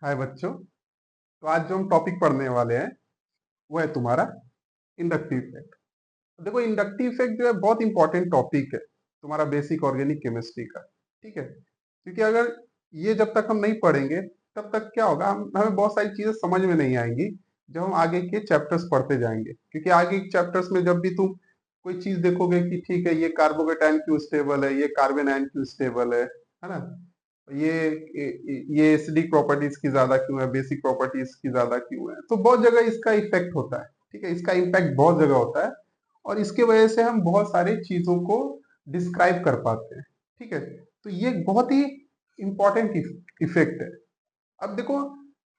हाय बच्चों। तो आज जो हम टॉपिक पढ़ने वाले हैं वो है तुम्हारा इंडक्टिव इफेक्ट। देखो, इंडक्टिव इफेक्ट जो है बहुत इंपॉर्टेंट टॉपिक है तुम्हारा बेसिक ऑर्गेनिक केमिस्ट्री का। ठीक है, क्योंकि अगर ये जब तक हम नहीं पढ़ेंगे तब तक क्या होगा, हमें बहुत सारी चीजें समझ में नहीं आएंगी जब हम आगे के चैप्टर्स पढ़ते जाएंगे। क्योंकि आगे के चैप्टर्स में जब भी तुम कोई चीज देखोगे कि ठीक है ये कार्बोकेटाइन क्यों स्टेबल है, ये कार्बन आयन क्यों स्टेबल है ना, ये एसिडिक प्रॉपर्टीज की ज्यादा क्यों है, बेसिक प्रॉपर्टीज की ज्यादा क्यों है, तो बहुत जगह इसका इफेक्ट होता है। ठीक है, इसका इम्पैक्ट बहुत जगह होता है और इसके वजह से हम बहुत सारी चीजों को डिस्क्राइब कर पाते हैं। ठीक है, तो ये बहुत ही इंपॉर्टेंट इफेक्ट है। अब देखो,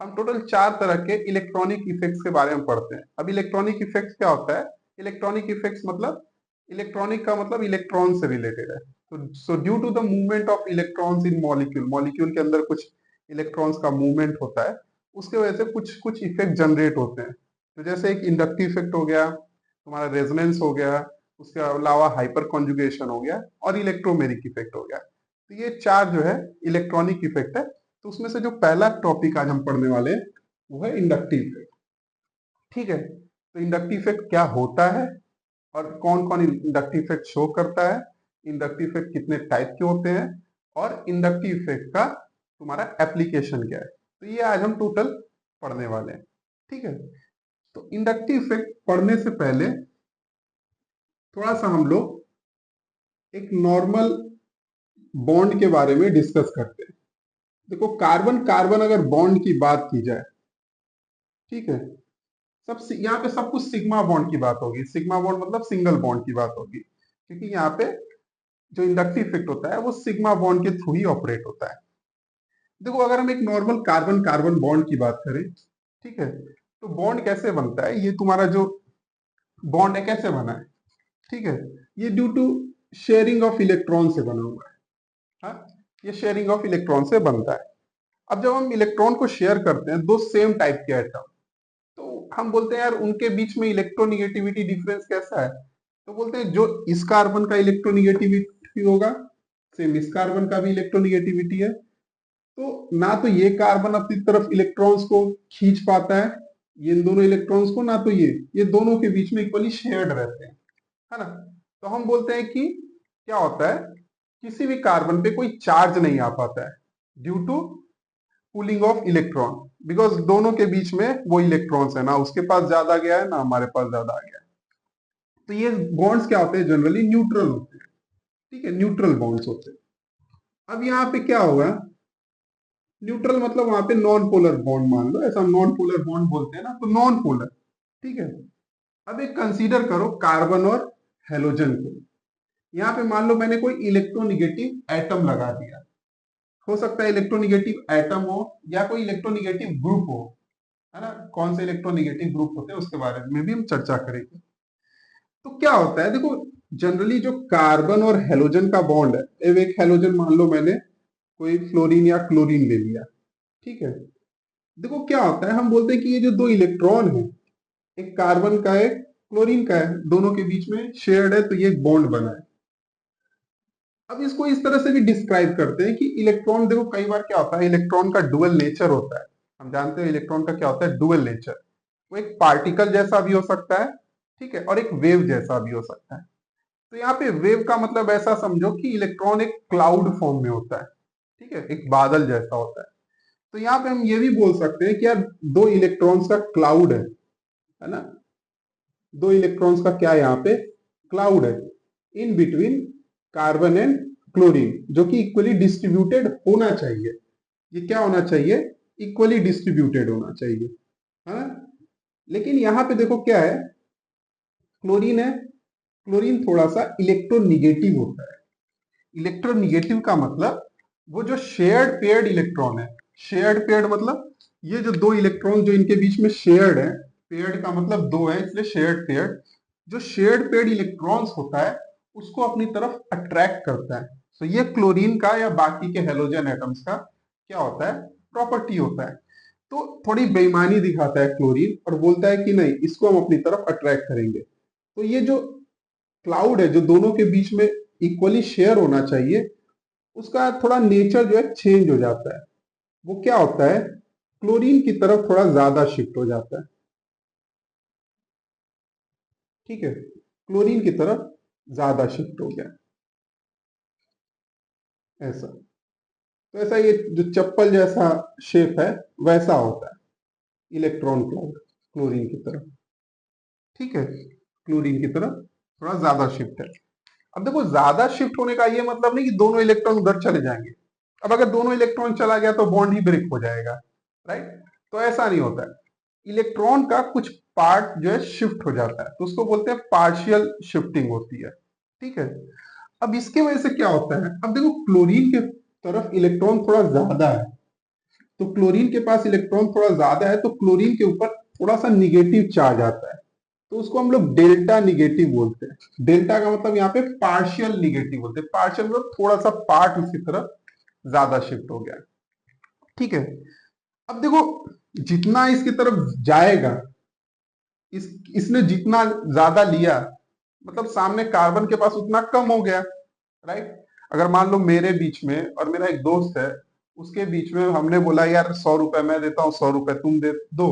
हम टोटल 4 तरह के इलेक्ट्रॉनिक इफेक्ट्स के बारे में पढ़ते हैं। अब इलेक्ट्रॉनिक इफेक्ट्स क्या होता है? इलेक्ट्रॉनिक इफेक्ट्स मतलब, इलेक्ट्रॉनिक का मतलब इलेक्ट्रॉन से रिलेटेड है। तो so due to the movement of electrons in molecule, molecule के अंदर कुछ इलेक्ट्रॉन्स का मूवमेंट होता है, उसके वजह से कुछ कुछ इफेक्ट जनरेट होते हैं। तो जैसे एक इंडक्टिव इफेक्ट हो गया, तुम्हारा रेजोनेंस हो गया, उसके अलावा हाइपर कॉन्जुगेशन हो गया और इलेक्ट्रोमेरिक इफेक्ट हो गया। तो ये 4 जो है इलेक्ट्रॉनिक इफेक्ट है। तो उसमें से जो पहला टॉपिक आज हम पढ़ने वाले हैं वो है इंडक्टिव इफेक्ट। ठीक है, तो इंडक्टिव इफेक्ट क्या होता है और कौन कौन इंडक्टिव इफेक्ट शो करता है, इंडक्टिव इफेक्ट कितने टाइप के होते हैं और इंडक्टिव इफेक्ट का तुम्हारा एप्लीकेशन क्या है, तो ये आज हम टोटल पढ़ने वाले हैं। ठीक है, तो इंडक्टिव इफेक्ट पढ़ने से पहले थोड़ा सा हम लोग एक नॉर्मल बॉन्ड के बारे में डिस्कस करते हैं। देखो, कार्बन कार्बन अगर बॉन्ड की बात की जाए, ठीक है, सब यहाँ पे सब कुछ सिग्मा बॉन्ड की बात होगी। सिग्मा बॉन्ड मतलब सिंगल बॉन्ड की बात होगी, क्योंकि यहाँ पे जो इंडक्टिव इफेक्ट होता है वो सिग्मा बॉन्ड के थ्रू ही ऑपरेट होता है। देखो, अगर हम एक नॉर्मल कार्बन कार्बन बॉन्ड की बात करें, ठीक है, तो बॉन्ड कैसे बनता है, ये तुम्हारा जो बॉन्ड है कैसे बना है, ठीक है, ये due to sharing of electron से बना हुआ है। हाँ, ये शेयरिंग ऑफ इलेक्ट्रॉन से बनता है। अब जब हम इलेक्ट्रॉन को शेयर करते हैं दो सेम टाइप के एटम, तो हम बोलते हैं यार उनके बीच में इलेक्ट्रोनिगेटिविटी डिफरेंस कैसा है, तो बोलते हैं जो इस कार्बन का इलेक्ट्रोनिगेटिविटी होगा सेम इस कार्बन का भी इलेक्ट्रोनिगेटिविटी है। तो ना तो ये कार्बन अपनी तरफ इलेक्ट्रॉन्स को खींच पाता है, ये इन दोनों इलेक्ट्रॉन्स को, ना तो ये दोनों के बीच में इक्वली शेयर्ड रहते हैं, है ना। तो हम बोलते हैं कि क्या होता है, किसी भी कार्बन पे कोई चार्ज नहीं आ पाता है due to pulling of electron, because दोनों के बीच में वो इलेक्ट्रॉन्स है, ना उसके पास ज्यादा गया है ना हमारे पास ज्यादा आ गया है। तो ये बॉन्ड्स क्या होते हैं, जनरली न्यूट्रल होते हैं। ठीक है, न्यूट्रल बॉन्ड्स होते हैं। अब यहाँ पे क्या होगा, न्यूट्रल मतलब वहां पे नॉन पोलर बॉन्ड मान लो, ऐसा नॉन पोलर बॉन्ड बोलते हैं ना, तो नॉन पोलर। ठीक है, अब एक कंसीडर करो कार्बन और हेलोजन को। यहाँ पे मान लो मैंने कोई इलेक्ट्रोनिगेटिव एटम लगा दिया, हो सकता है इलेक्ट्रोनिगेटिव एटम हो या कोई इलेक्ट्रोनिगेटिव ग्रुप हो, है ना। कौन से इलेक्ट्रोनिगेटिव ग्रुप होते हैं उसके बारे में भी हम चर्चा करेंगे। तो क्या होता है, देखो, जनरली जो कार्बन और हेलोजन का बॉन्ड है, अब एक हेलोजन मान लो मैंने कोई फ्लोरीन या क्लोरीन ले लिया, ठीक है। देखो क्या होता है, हम बोलते हैं कि ये जो दो इलेक्ट्रॉन है, एक कार्बन का है क्लोरीन का है, दोनों के बीच में शेयर्ड है, तो ये एक बॉन्ड बना है। अब इसको इस तरह से भी डिस्क्राइब करते हैं कि इलेक्ट्रॉन, देखो कई बार क्या होता है, इलेक्ट्रॉन का डुअल नेचर होता है। हम जानते हैं इलेक्ट्रॉन का क्या होता है, डुअल नेचर। वो एक पार्टिकल जैसा भी हो सकता है, ठीक है, और एक वेव जैसा भी हो सकता है। तो यहाँ पे वेव का मतलब ऐसा समझो कि इलेक्ट्रॉन एक क्लाउड फॉर्म में होता है, ठीक है, एक बादल जैसा होता है। तो यहाँ पे हम ये भी बोल सकते हैं कि यार दो इलेक्ट्रॉन्स का क्लाउड है ना, दो इलेक्ट्रॉन्स का क्या यहाँ पे क्लाउड है in between carbon and chlorine, जो कि इक्वली डिस्ट्रीब्यूटेड होना चाहिए। ये क्या होना चाहिए, इक्वली डिस्ट्रीब्यूटेड होना चाहिए, है। लेकिन यहाँ पे देखो क्या है, क्लोरीन है, क्लोरीन थोड़ा सा इलेक्ट्रोनिगेटिव होता है। इलेक्ट्रोनिगेटिव का मतलब वो जो शेयर्ड पेयर्ड इलेक्ट्रॉन है, शेयर्ड पेयर्ड मतलब ये जो दो इलेक्ट्रॉन जो इनके बीच में शेयर्ड है, पेयर्ड का मतलब दो है इसलिए शेयर्ड पेयर्ड, जो शेयर्ड पेयर्ड इलेक्ट्रॉन्स होता है उसको अपनी तरफ अट्रैक्ट करता है। तो ये क्लोरीन का या बाकी के हेलोजन एटम्स का क्या होता है, प्रॉपर्टी होता है। तो थोड़ी बेईमानी दिखाता है क्लोरीन और बोलता है कि नहीं, इसको हम अपनी तरफ अट्रैक्ट करेंगे। तो ये जो क्लाउड है जो दोनों के बीच में इक्वली शेयर होना चाहिए, उसका थोड़ा नेचर जो है चेंज हो जाता है। वो क्या होता है, क्लोरीन की तरफ थोड़ा ज्यादा शिफ्ट हो जाता है। ठीक है, क्लोरीन की तरफ ज्यादा शिफ्ट हो गया ऐसा। तो ऐसा ये जो चप्पल जैसा शेप है वैसा होता है इलेक्ट्रॉन क्लाउड क्लोरीन की तरफ। ठीक है, क्लोरीन की तरफ थोड़ा ज्यादा शिफ्ट है। अब देखो ज्यादा शिफ्ट होने का ये मतलब नहीं कि दोनों इलेक्ट्रॉन उधर चले जाएंगे। अब अगर दोनों इलेक्ट्रॉन चला गया तो बॉन्ड ही ब्रेक हो जाएगा, राइट। तो ऐसा नहीं होता है, इलेक्ट्रॉन का कुछ पार्ट जो है शिफ्ट हो जाता है, तो उसको बोलते हैं पार्शियल शिफ्टिंग होती है। ठीक है, अब इसके वजह से क्या होता है, अब देखो क्लोरीन के तरफ इलेक्ट्रॉन थोड़ा ज्यादा है, तो क्लोरीन के पास इलेक्ट्रॉन थोड़ा ज्यादा है, तो क्लोरीन के ऊपर थोड़ा सा निगेटिव चार्ज आता है, तो उसको हम लोग डेल्टा निगेटिव बोलते हैं। डेल्टा का मतलब यहाँ पे पार्शियल निगेटिव बोलते हैं, पार्शियल मतलब थोड़ा सा पार्ट उसकी तरफ ज्यादा शिफ्ट हो गया। ठीक है, अब देखो जितना इसकी तरफ जाएगा, इसने जितना ज्यादा लिया, मतलब सामने कार्बन के पास उतना कम हो गया, राइट। अगर मान लो मेरे बीच में और मेरा एक दोस्त है, उसके बीच में हमने बोला यार 100 रुपए मैं देता हूँ, 100 रुपए तुम दे दो,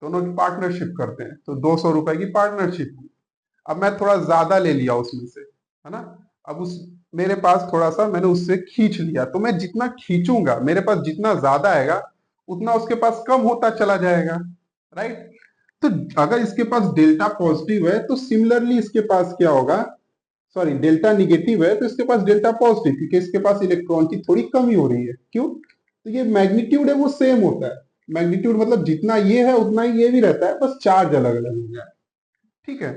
दोनों की पार्टनरशिप करते हैं, तो 200 रुपए की पार्टनरशिप। अब मैं थोड़ा ज्यादा ले लिया उसमें से, है ना। अब उस मेरे पास थोड़ा सा मैंने उससे खींच लिया, तो मैं जितना खींचूंगा मेरे पास जितना ज्यादा आएगा उतना उसके पास कम होता चला जाएगा, राइट। तो अगर इसके पास डेल्टा पॉजिटिव है तो सिमिलरली इसके पास क्या होगा, सॉरी डेल्टा निगेटिव है तो इसके पास डेल्टा पॉजिटिव, क्योंकि इसके पास इलेक्ट्रॉन की थोड़ी कमी हो रही है। क्यों, तो ये मैग्नीट्यूड है वो सेम होता है, मैग्नीट्यूड मतलब जितना ये है उतना ही ये भी रहता है, बस चार्ज अलग अलग हो गया। ठीक है,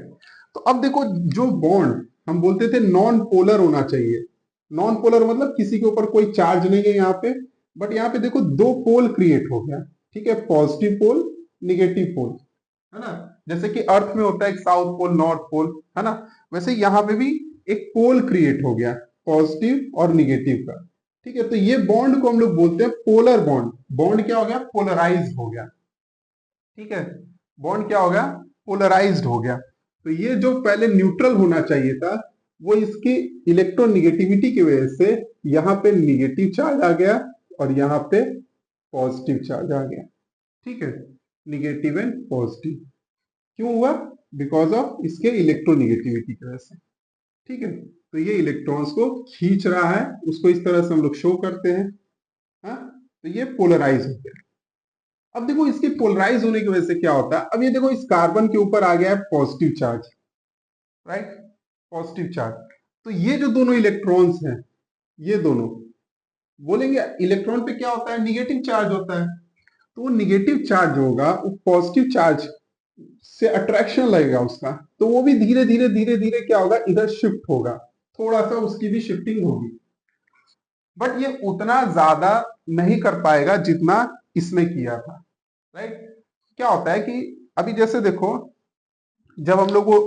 तो अब देखो जो बॉन्ड हम बोलते थे नॉन पोलर होना चाहिए, नॉन पोलर मतलब किसी के ऊपर कोई चार्ज नहीं है यहाँ पे, बट यहाँ पे देखो दो पोल क्रिएट हो गया। ठीक है, पॉजिटिव पोल निगेटिव पोल, है ना। जैसे कि अर्थ में होता है एक साउथ पोल नॉर्थ पोल, है ना, वैसे यहाँ पे भी एक पोल क्रिएट हो गया पॉजिटिव और निगेटिव का। ठीक है, तो ये बॉन्ड को हम लोग बोलते हैं पोलर बॉन्ड। बॉन्ड क्या हो गया, पोलराइज हो गया। ठीक है, बॉन्ड क्या हो गया, पोलराइज्ड हो गया। तो ये जो पहले न्यूट्रल होना चाहिए था, वो इसकी इलेक्ट्रोनिगेटिविटी की वजह से यहाँ पे निगेटिव चार्ज आ गया और यहाँ पे पॉजिटिव चार्ज आ गया। ठीक है, निगेटिव एंड पॉजिटिव क्यों हुआ, बिकॉज ऑफ इसके इलेक्ट्रोनिगेटिविटी की वजह से। ठीक है, तो ये इलेक्ट्रॉन्स को खींच रहा है, उसको इस तरह से हम लोग शो करते हैं। हाँ, तो ये पोलराइज हो गया। अब देखो इसके पोलराइज होने की वजह से क्या होता है, अब ये देखो इस कार्बन के ऊपर आ गया है positive charge, right, positive charge. तो ये जो दोनों इलेक्ट्रॉन्स हैं, ये दोनों बोलेंगे इलेक्ट्रॉन पे क्या होता है, निगेटिव चार्ज होता है, तो वो निगेटिव चार्ज होगा, वो पॉजिटिव चार्ज से अट्रैक्शन लगेगा उसका, तो वो भी धीरे धीरे धीरे धीरे क्या होगा, इधर शिफ्ट होगा, थोड़ा सा उसकी भी शिफ्टिंग होगी, बट ये उतना ज्यादा नहीं कर पाएगा जितना इसने किया था, राइट। क्या होता है कि अभी जैसे देखो, जब हम लोग वो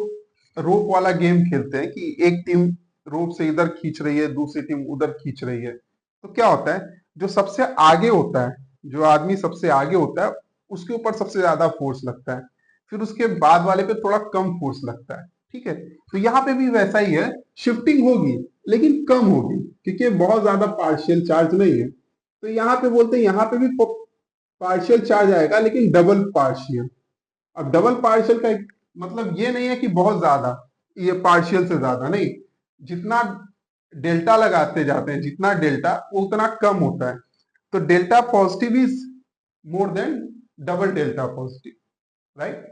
रोप वाला गेम खेलते हैं कि एक टीम रोप से इधर खींच रही है, दूसरी टीम उधर खींच रही है, तो क्या होता है, जो सबसे आगे होता है, जो आदमी सबसे आगे होता है उसके ऊपर सबसे ज्यादा फोर्स लगता है, फिर उसके बाद वाले पे थोड़ा कम फोर्स लगता है। ठीक है, तो यहाँ पे भी वैसा ही है, शिफ्टिंग होगी लेकिन कम होगी, क्योंकि बहुत ज्यादा पार्शियल चार्ज नहीं है। तो यहाँ पे बोलते हैं यहाँ पे भी पार्शियल चार्ज आएगा लेकिन डबल पार्शियल। अब डबल पार्शियल का मतलब ये नहीं है कि बहुत ज्यादा, ये पार्शियल से ज्यादा नहीं, जितना डेल्टा लगाते जाते हैं, जितना डेल्टा वो उतना कम होता है, तो delta positive is more than double delta positive, right.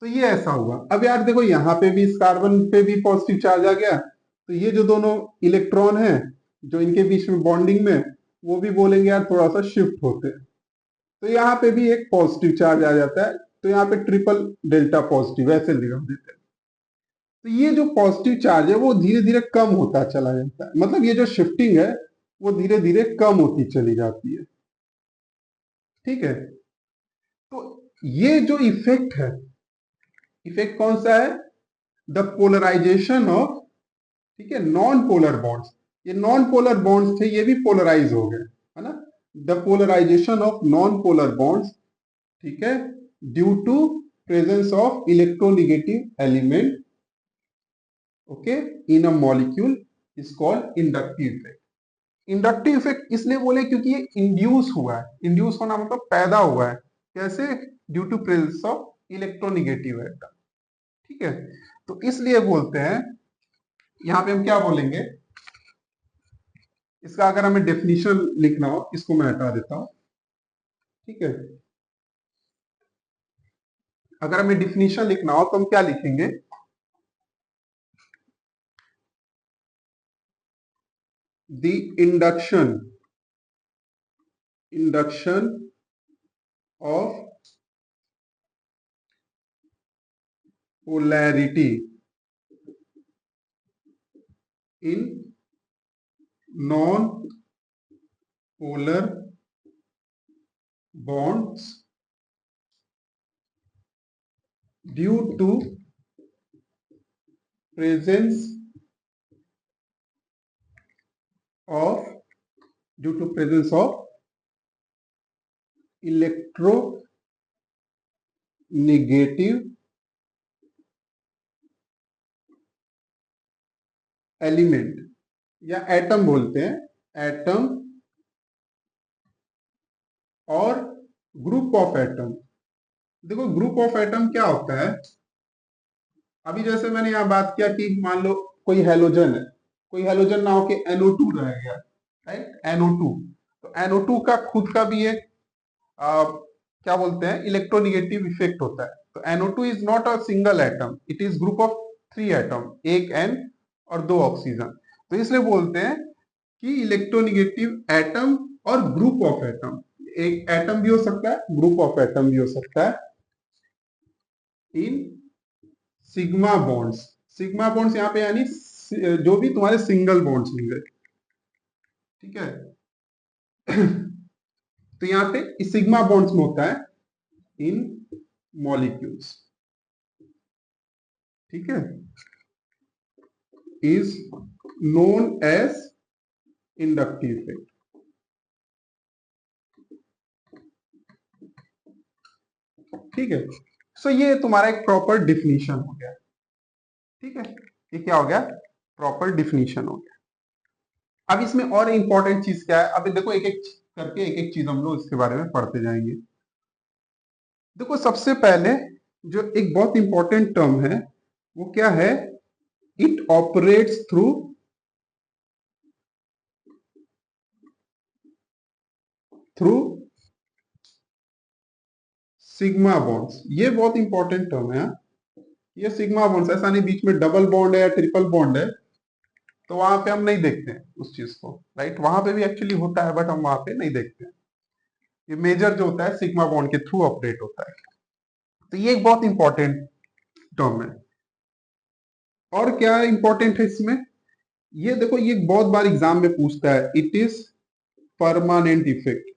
तो ये ऐसा हुआ। अब यार देखो यहाँ पे भी इस कार्बन पे भी पॉजिटिव चार्ज आ गया, तो ये जो दोनों इलेक्ट्रॉन है जो इनके बीच में बॉन्डिंग में, वो भी बोलेंगे यार थोड़ा सा शिफ्ट होते हैं, तो यहाँ पे भी एक पॉजिटिव चार्ज आ जाता है, तो यहाँ पे ट्रिपल डेल्टा पॉजिटिव ऐसे लिख देते हैं। तो ये जो पॉजिटिव चार्ज है वो धीरे धीरे कम होता चला जाता है, मतलब ये जो शिफ्टिंग है वो धीरे धीरे कम होती चली जाती है। ठीक है, तो ये जो इफेक्ट है, इफेक्ट कौन सा है, द पोलराइजेशन ऑफ, ठीक है, नॉन पोलर बॉन्ड्स। ये नॉन पोलर बॉन्ड्स थे, ये भी पोलराइज हो गए, है ना, the polarization of non polar bonds. ठीक है, due to presence of electronegative element, okay, in a molecule is called inductive effect. Inductive effect इसलिए बोले क्योंकि ये इंड्यूस हुआ है, इंड्यूस होना मतलब पैदा हुआ है, कैसे? Due to presence of electronegative atom. ठीक है, तो इसलिए बोलते हैं, यहां पे हम क्या बोलेंगे, इसका अगर हमें डेफिनेशन लिखना हो, इसको मैं हटा देता हूं। ठीक है, अगर हमें डेफिनेशन लिखना हो तो हम क्या लिखेंगे, the induction of polarity in non polar bonds due to presence of electronegative element, या एटम बोलते हैं, एटम और ग्रुप ऑफ एटम। देखो ग्रुप ऑफ एटम क्या होता है, अभी जैसे मैंने यहां बात किया कि मान लो कोई हेलोजन है, कोई हेलोजन ना होके NO2 रह गया, राइट, NO2, तो NO2 का खुद का भी एक क्या बोलते हैं, इलेक्ट्रोनिगेटिव इफेक्ट होता है। तो NO2 is not a single atom, it is group of 3 atom, एक N और 2 ऑक्सीजन। तो इसलिए बोलते हैं कि इलेक्ट्रोनिगेटिव एटम और ग्रुप ऑफ एटम, एक एटम भी हो सकता है, ग्रुप ऑफ एटम भी हो सकता है, in sigma bonds. Sigma bonds यहाँ पे यानी जो भी तुम्हारे सिंगल बॉन्ड्स होंगे, ठीक है। तो यहाँ पे सिग्मा बॉन्ड्स में होता है इन मॉलिक्यूल्स, ठीक है, is known as inductive effect. ठीक है, सो ये तुम्हारा एक प्रॉपर डिफिनीशन हो गया। ठीक है, ये क्या हो गया, प्रॉपर डिफिनीशन हो गया। अब इसमें और इंपॉर्टेंट चीज क्या है, अभी देखो एक एक करके एक एक चीज हम लोग इसके बारे में पढ़ते जाएंगे। देखो सबसे पहले जो एक बहुत इंपॉर्टेंट टर्म है वो क्या है, it operates through sigma bonds. ये बहुत इंपॉर्टेंट टर्म है। ये सिग्मा बॉन्ड्स, ऐसा नहीं बीच में डबल बॉन्ड है या ट्रिपल बॉन्ड है तो वहां पे हम नहीं देखते हैं उस चीज को, राइट, वहां पे भी एक्चुअली होता है बट हम वहां पे नहीं देखते हैं। ये मेजर जो होता है सिग्मा बॉन्ड के थ्रू ऑपरेट होता है। तो ये एक बहुत इंपॉर्टेंट टर्म है। और क्या इंपॉर्टेंट है इसमें, ये देखो ये बहुत बार एग्जाम में पूछता है, it is permanent effect.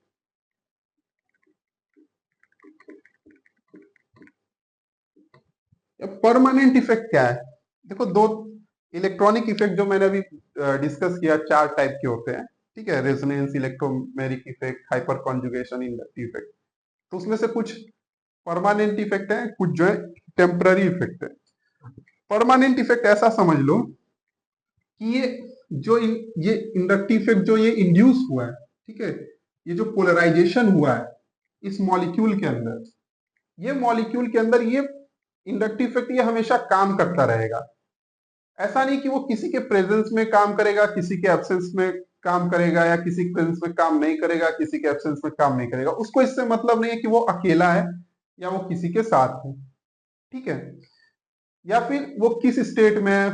Permanent effect क्या है, देखो दो इलेक्ट्रॉनिक इफेक्ट जो मैंने अभी डिस्कस किया 4 टाइप के होते हैं, ठीक है, resonance, electromeric effect, hyper conjugation, inductive effect. तो उसमें से कुछ परमानेंट इफेक्ट है, कुछ जो है टेम्पररी इफेक्ट है। परमानेंट इफेक्ट ऐसा समझ लो कि ये इंडक्टिव इफेक्ट जो ये इंड्यूस हुआ है, ठीक है, ये जो पोलराइजेशन हुआ है इस मॉलिक्यूल के अंदर, ये मॉलिक्यूल के अंदर ये इंडक्टिव इफेक्ट ये हमेशा काम करता रहेगा। ऐसा नहीं कि वो किसी के प्रेजेंस में काम करेगा, किसी के एब्सेंस में काम करेगा, या किसी के प्रेजेंस में काम नहीं करेगा, किसी के एब्सेंस में काम नहीं करेगा। उसको इससे मतलब नहीं है कि वो अकेला है या वो किसी के साथ है, ठीक है, या फिर वो किस स्टेट में है,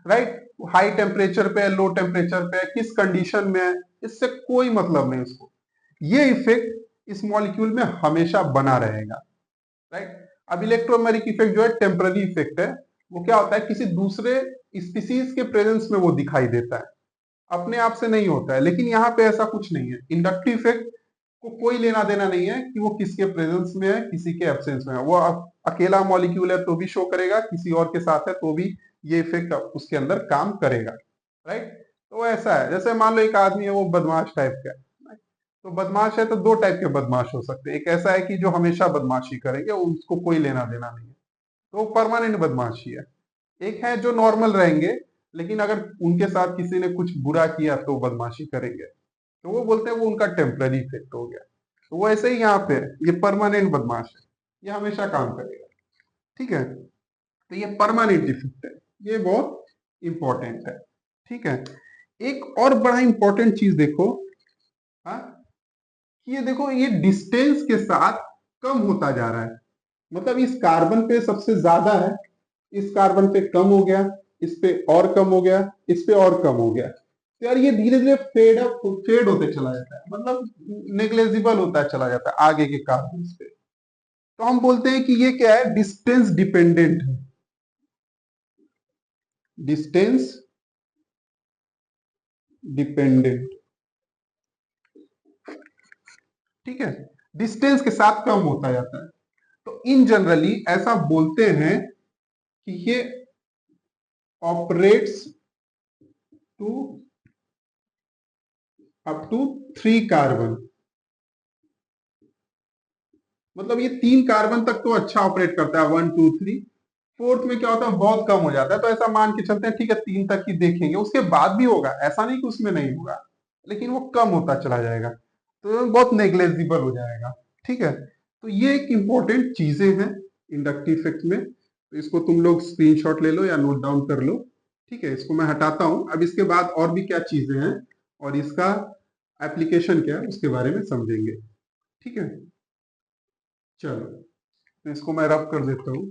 राइट, हाई टेम्परेचर पे है, लो टेम्परेचर पे है, किस कंडीशन में है, इससे कोई मतलब नहीं उसको। ये इफेक्ट इस मॉलिक्यूल में हमेशा बना रहेगा, राइट। अब इलेक्ट्रोमेरिक इफेक्ट जो है टेम्पररी इफेक्ट है, वो क्या होता है, किसी दूसरे स्पीसीज के प्रेजेंस में वो दिखाई देता है, अपने आप से नहीं होता है। लेकिन यहाँ पे ऐसा कुछ नहीं है, इंडक्टिव इफेक्ट को कोई लेना देना नहीं है कि वो किसके प्रेजेंस में है, किसी के एब्सेंस में है। वो अकेला मॉलिक्यूल है तो भी शो करेगा, किसी और के साथ है तो भी ये इफेक्ट उसके अंदर काम करेगा, राइट। तो ऐसा है, जैसे मान लो एक आदमी है वो बदमाश टाइप का है, तो बदमाश है तो 2 टाइप के बदमाश हो सकते हैं। एक ऐसा है कि जो हमेशा बदमाशी करेंगे, उसको कोई लेना देना नहीं है, तो वो परमानेंट बदमाशी है। एक है जो नॉर्मल रहेंगे, लेकिन अगर उनके साथ किसी ने कुछ बुरा किया तो बदमाशी करेंगे, तो वो बोलते हैं वो उनका टेम्पररी इफेक्ट हो गया। तो वो ऐसे ही यहाँ पे है, ये परमानेंट बदमाश है, ये हमेशा काम करेगा। ठीक है, तो ये परमानेंट इफेक्ट है, ये बहुत इंपॉर्टेंट है। ठीक है, एक और बड़ा इंपॉर्टेंट चीज देखो, हाँ, कि ये देखो ये डिस्टेंस के साथ कम होता जा रहा है। मतलब इस कार्बन पे सबसे ज्यादा है, इस कार्बन पे कम हो गया, इस पे और कम हो गया, इस पे और कम हो गया। तो यार ये धीरे धीरे फेड होते चला जाता है, मतलब नेग्लेजिबल होता चला जाता है आगे के कार्बन पे। तो हम बोलते हैं कि ये क्या है, डिस्टेंस डिपेंडेंट है, डिस्टेंस डिपेंडेंट। ठीक है, डिस्टेंस के साथ कम होता जाता है। तो इन जनरली ऐसा बोलते हैं कि ये operates to up to 3 carbon. मतलब ये 3 कार्बन तक तो अच्छा ऑपरेट करता है, 1 2 3। फोर्थ में क्या होता है, बहुत कम हो जाता है। तो ऐसा मान के चलते हैं, ठीक है 3 तक ही देखेंगे, उसके बाद भी होगा, ऐसा नहीं कि उसमें नहीं होगा, लेकिन वो कम होता चला जाएगा, तो बहुत नेग्लेजिबल हो जाएगा। ठीक है, तो ये एक इंपॉर्टेंट चीजें हैं इंडक्टिव इफेक्ट में। तो इसको तुम लोग स्क्रीनशॉट ले लो या नोट डाउन कर लो। ठीक है, इसको मैं हटाता हूं। अब इसके बाद और भी क्या चीजें हैं और इसका एप्लीकेशन क्या है उसके बारे में समझेंगे। ठीक है, चलो, तो इसको मैं रब कर देता हूं।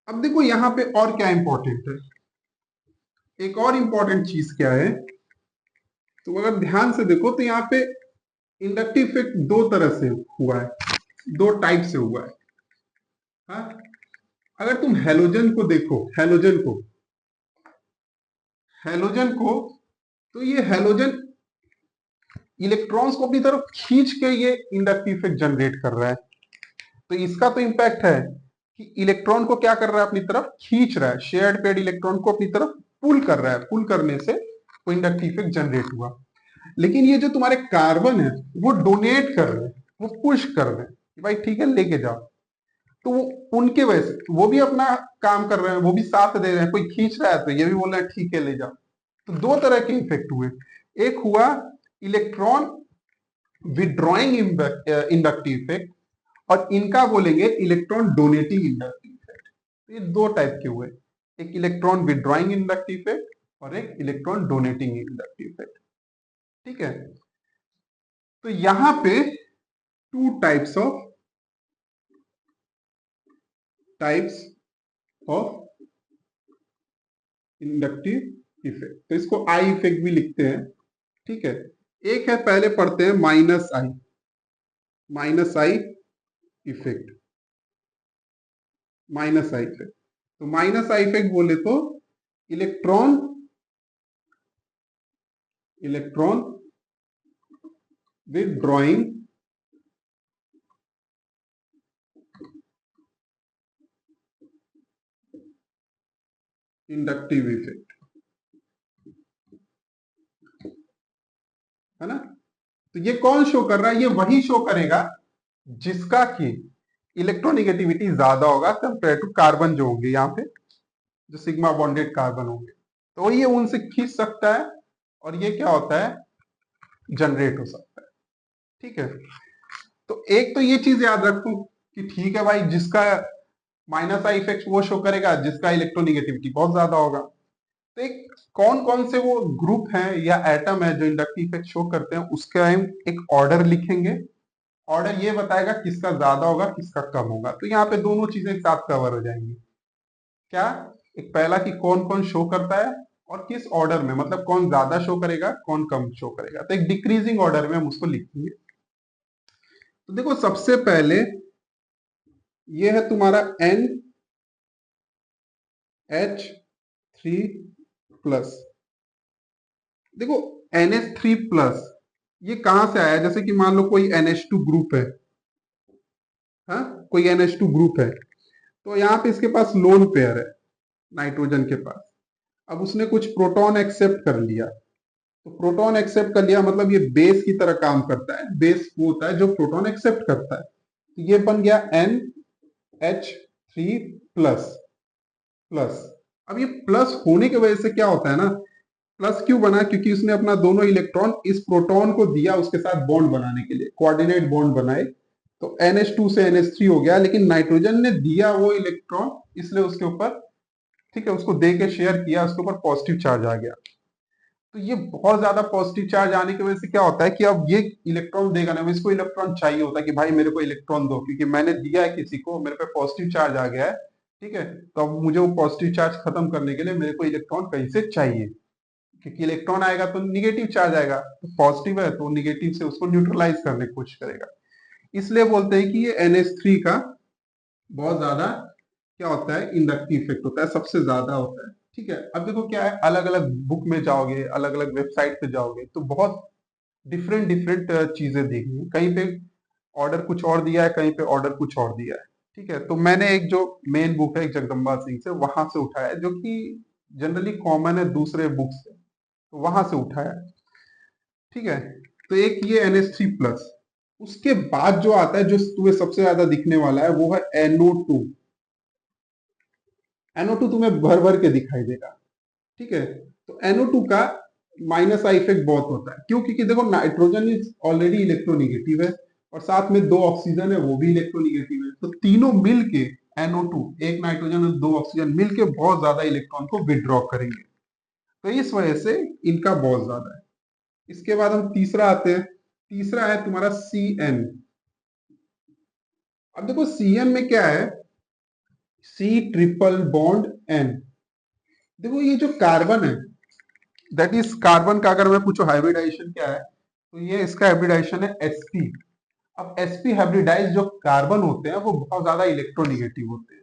अब देखो यहाँ पे और क्या इंपॉर्टेंट है, एक और इंपॉर्टेंट चीज क्या है, तो अगर ध्यान से देखो तो यहाँ पे इंडक्टिव इफेक्ट दो तरह से हुआ है, दो टाइप से हुआ है। हाँ, अगर तुम हेलोजन को देखो, हेलोजन को, तो ये हेलोजन इलेक्ट्रॉन्स को अपनी तरफ खींच के ये इंडक्टिव इफेक्ट जनरेट कर रहा है। तो इसका तो इंपैक्ट है कि इलेक्ट्रॉन को क्या कर रहा है, अपनी तरफ खींच रहा है, शेयर्ड पेड इलेक्ट्रॉन को अपनी तरफ पुल कर रहा है, पुल करने से वो इंडक्टिव इफेक्ट जनरेट हुआ। लेकिन ये जो तुम्हारे कार्बन है वो डोनेट कर रहे हैं, वो पुश कर रहे हैं कि भाई ठीक है लेके जाओ। तो वो उनके वजह से वो भी अपना काम कर रहे हैं, वो भी साथ दे रहे हैं, कोई खींच रहा है तो ये भी बोल रहे हैं ठीक है ले जाओ। तो दो तरह के इफेक्ट हुए, एक हुआ इलेक्ट्रॉन विड्रॉइंग इंडक्टिव इफेक्ट, और इनका बोलेंगे इलेक्ट्रॉन डोनेटिंग इंडक्टिव इफेक्ट। ये दो टाइप के हुए, एक इलेक्ट्रॉन विड्रॉइंग इंडक्टिव इफेक्ट और एक इलेक्ट्रॉन डोनेटिंग इंडक्टिव इफेक्ट। ठीक है, तो यहां पे two types of inductive effect, तो इसको आई इफेक्ट भी लिखते हैं। ठीक है, एक है, पहले पढ़ते हैं minus I effect, minus I effect. तो माइनस आई इफेक्ट बोले तो electron electron withdrawing inductive effect, है ना। तो ये कौन शो कर रहा है, ये वही शो करेगा जिसका कि इलेक्ट्रोनिगेटिविटी ज्यादा होगा कंपेयर टू कार्बन जो होंगे यहाँ पे, जो सिग्मा बॉन्डेड कार्बन होंगे, तो ये उनसे खींच सकता है और ये क्या होता है, जनरेट हो सकता है। ठीक है, तो एक तो ये चीज याद रखो कि ठीक है भाई, जिसका माइनस आई इफेक्ट वो शो करेगा जिसका इलेक्ट्रोनिगेटिविटी बहुत ज्यादा होगा। तो एक कौन कौन से वो ग्रुप हैं या एटम है जो इंडक्टिव इफेक्ट शो करते हैं, उसका हम एक ऑर्डर लिखेंगे। ऑर्डर ये बताएगा किसका ज्यादा होगा किसका कम होगा। तो यहाँ पे दोनों चीजें एक साथ कवर हो जाएंगी। क्या, एक पहला कि कौन कौन शो करता है और किस ऑर्डर में, मतलब कौन ज्यादा शो करेगा कौन कम शो करेगा। तो एक डिक्रीजिंग ऑर्डर में हम उसको लिखेंगे। तो देखो सबसे पहले ये है तुम्हारा NH3+। देखो NH3+, ये कहां से आया, जैसे कि मान लो कोई NH2 ग्रुप है, हाँ कोई NH2 ग्रुप है, तो यहाँ पे इसके पास लोन पेयर है नाइट्रोजन के पास। अब उसने कुछ प्रोटॉन एक्सेप्ट कर लिया, तो प्रोटॉन एक्सेप्ट कर लिया मतलब ये बेस की तरह काम करता है, बेस वो होता है जो प्रोटॉन एक्सेप्ट करता है। तो ये बन गया NH3+। प्लस। अब ये प्लस होने की वजह से क्या होता है ना, प्लस क्यों बना, क्योंकि उसने अपना दोनों इलेक्ट्रॉन इस प्रोटॉन को दिया उसके साथ बॉन्ड बनाने के लिए, कोऑर्डिनेट बॉन्ड बनाए, तो NH2 से NH3 हो गया, लेकिन नाइट्रोजन ने दिया वो इलेक्ट्रॉन, इसलिए उसके ऊपर, ठीक है, उसको दे के शेयर किया, उसके ऊपर पॉजिटिव चार्ज आ गया। तो ये बहुत ज्यादा पॉजिटिव चार्ज आने की वजह से क्या होता है कि अब ये इलेक्ट्रॉन देगा ना, इसको इलेक्ट्रॉन चाहिए होता है कि भाई मेरे को इलेक्ट्रॉन दो, क्योंकि मैंने दिया है किसी को, मेरे पे पॉजिटिव चार्ज आ गया है, ठीक है, तो अब मुझे वो पॉजिटिव चार्ज खत्म करने के लिए मेरे को इलेक्ट्रॉन कहीं से चाहिए, क्योंकि इलेक्ट्रॉन आएगा तो निगेटिव चार्ज आएगा, तो पॉजिटिव है तो निगेटिव से उसको न्यूट्रलाइज करने की कोशिश करेगा। इसलिए बोलते हैं कि ये NH3 का बहुत ज्यादा क्या होता है, इंडक्टिव इफेक्ट होता है, सबसे ज्यादा होता है। ठीक है, अब देखो क्या है, अलग अलग बुक में जाओगे, अलग अलग वेबसाइट पे जाओगे, तो बहुत डिफरेंट डिफरेंट चीजें देखनी, कहीं पे ऑर्डर कुछ और दिया है, कहीं पे ऑर्डर कुछ और दिया है। ठीक है, तो मैंने एक जो मेन बुक है एक जगदम्बा सिंह से, वहां से उठाया है, जो कि जनरली कॉमन है दूसरे बुक से, तो वहां से उठाया है। ठीक है, तो एक ये NH3+, उसके बाद जो आता है, जो तुम्हें सबसे ज्यादा दिखने वाला है, वो है NO2। NO2 तुम्हें भर भर के दिखाई देगा। ठीक है, तो NO2 का माइनस आई इफेक्ट बहुत होता है, क्यों, क्योंकि देखो नाइट्रोजन इज ऑलरेडी इलेक्ट्रोनिगेटिव है, और साथ में दो ऑक्सीजन है वो भी इलेक्ट्रोनिगेटिव है, तो तीनों मिलके NO2, एक नाइट्रोजन और दो ऑक्सीजन मिलके बहुत ज्यादा इलेक्ट्रॉन को विड्रॉ करेंगे, तो इस वजह से इनका बहुत ज्यादा है। इसके बाद हम तीसरा आते हैं, तीसरा है तुम्हारा CN। अब देखो CN में क्या है, C ट्रिपल बॉन्ड N। देखो ये जो कार्बन है, दैट इज कार्बन का अगर मैं पूछूं हाइब्रिडाइजेशन क्या है, तो ये इसका हाइब्रिडाइजेशन है sp। अब sp हाइब्रिडाइज जो कार्बन होते हैं वो बहुत ज्यादा इलेक्ट्रोनिगेटिव होते हैं।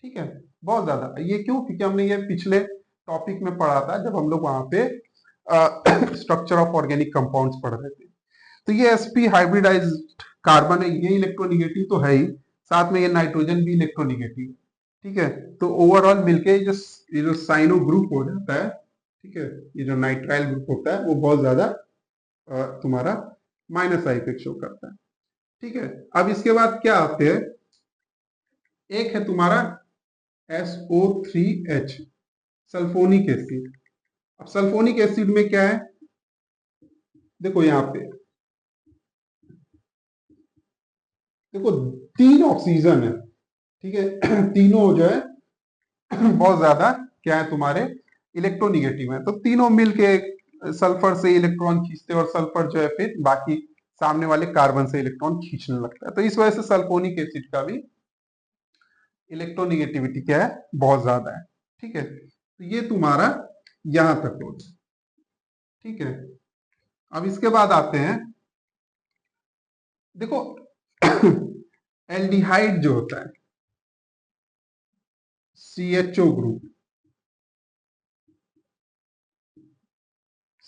ठीक है, बहुत ज्यादा, ये क्यों, क्योंकि हमने ये पिछले टॉपिक में पढ़ा था जब हम लोग वहां पे स्ट्रक्चर ऑफ ऑर्गेनिक कंपाउंड्स पढ़ रहे थे। तो ये sp हाइब्रिडाइज कार्बन है, ये इलेक्ट्रोनिगेटिव तो है ही, साथ में ये नाइट्रोजन भी इलेक्ट्रोनिगेटिव। ठीक है, तो ओवरऑल मिलके ये जो साइनो ग्रुप हो जाता है, ठीक है, ये जो नाइट्राइल ग्रुप होता है वो बहुत ज्यादा तुम्हारा माइनस आई इफेक्ट शो करता है। ठीक है, अब इसके बाद क्या आते हैं, एक है तुम्हारा SO3H, सल्फोनिक एसिड। अब सल्फोनिक एसिड में क्या है, देखो यहाँ पे, देखो तीन ऑक्सीजन है, ठीक है, तीनों जो है बहुत ज्यादा क्या है तुम्हारे, इलेक्ट्रोनिगेटिव है, तो तीनों मिलके सल्फर से इलेक्ट्रॉन खींचते हैं, और सल्फर जो है फिर बाकी सामने वाले कार्बन से इलेक्ट्रॉन खींचने लगता है, तो इस वजह से सल्फोनिक एसिड का भी इलेक्ट्रोनिगेटिविटी क्या है, बहुत ज्यादा है। ठीक है, तो ये तुम्हारा यहां तक हो। ठीक है, अब इसके बाद आते हैं, देखो एल्डिहाइड जो होता है, CHO ग्रुप,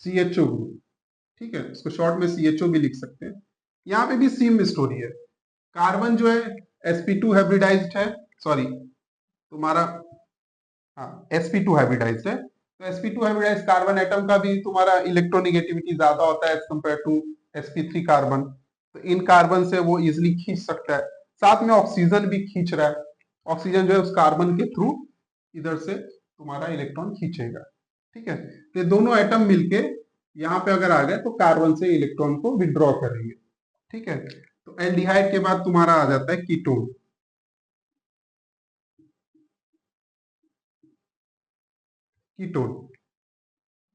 CHO ग्रुप, ठीक है, इसको शॉर्ट में CHO भी लिख सकते हैं। यहाँ पे भी सेम स्टोरी है, कार्बन जो है sp2 हाइब्रिडाइज्ड है, सॉरी तुम्हारा, हाँ sp2 हाइब्रिडाइज्ड है, तो sp2 हाइब्रिडाइज्ड कार्बन एटम का भी तुम्हारा इलेक्ट्रोनिगेटिविटी ज्यादा होता है as compare to sp3 carbon, तो इन कार्बन से वो इजिली खींच सकता है, साथ में ऑक्सीजन भी खींच रहा है, ऑक्सीजन जो है उस कार्बन के थ्रू इधर से तुम्हारा इलेक्ट्रॉन खींचेगा। ठीक है, तो ये दोनों एटम मिलके यहाँ पे अगर आ गए तो कार्बन से इलेक्ट्रॉन को विड्रॉ करेंगे। ठीक है, तो एल्डिहाइड के बाद तुम्हारा आ जाता है कीटोन। कीटोन,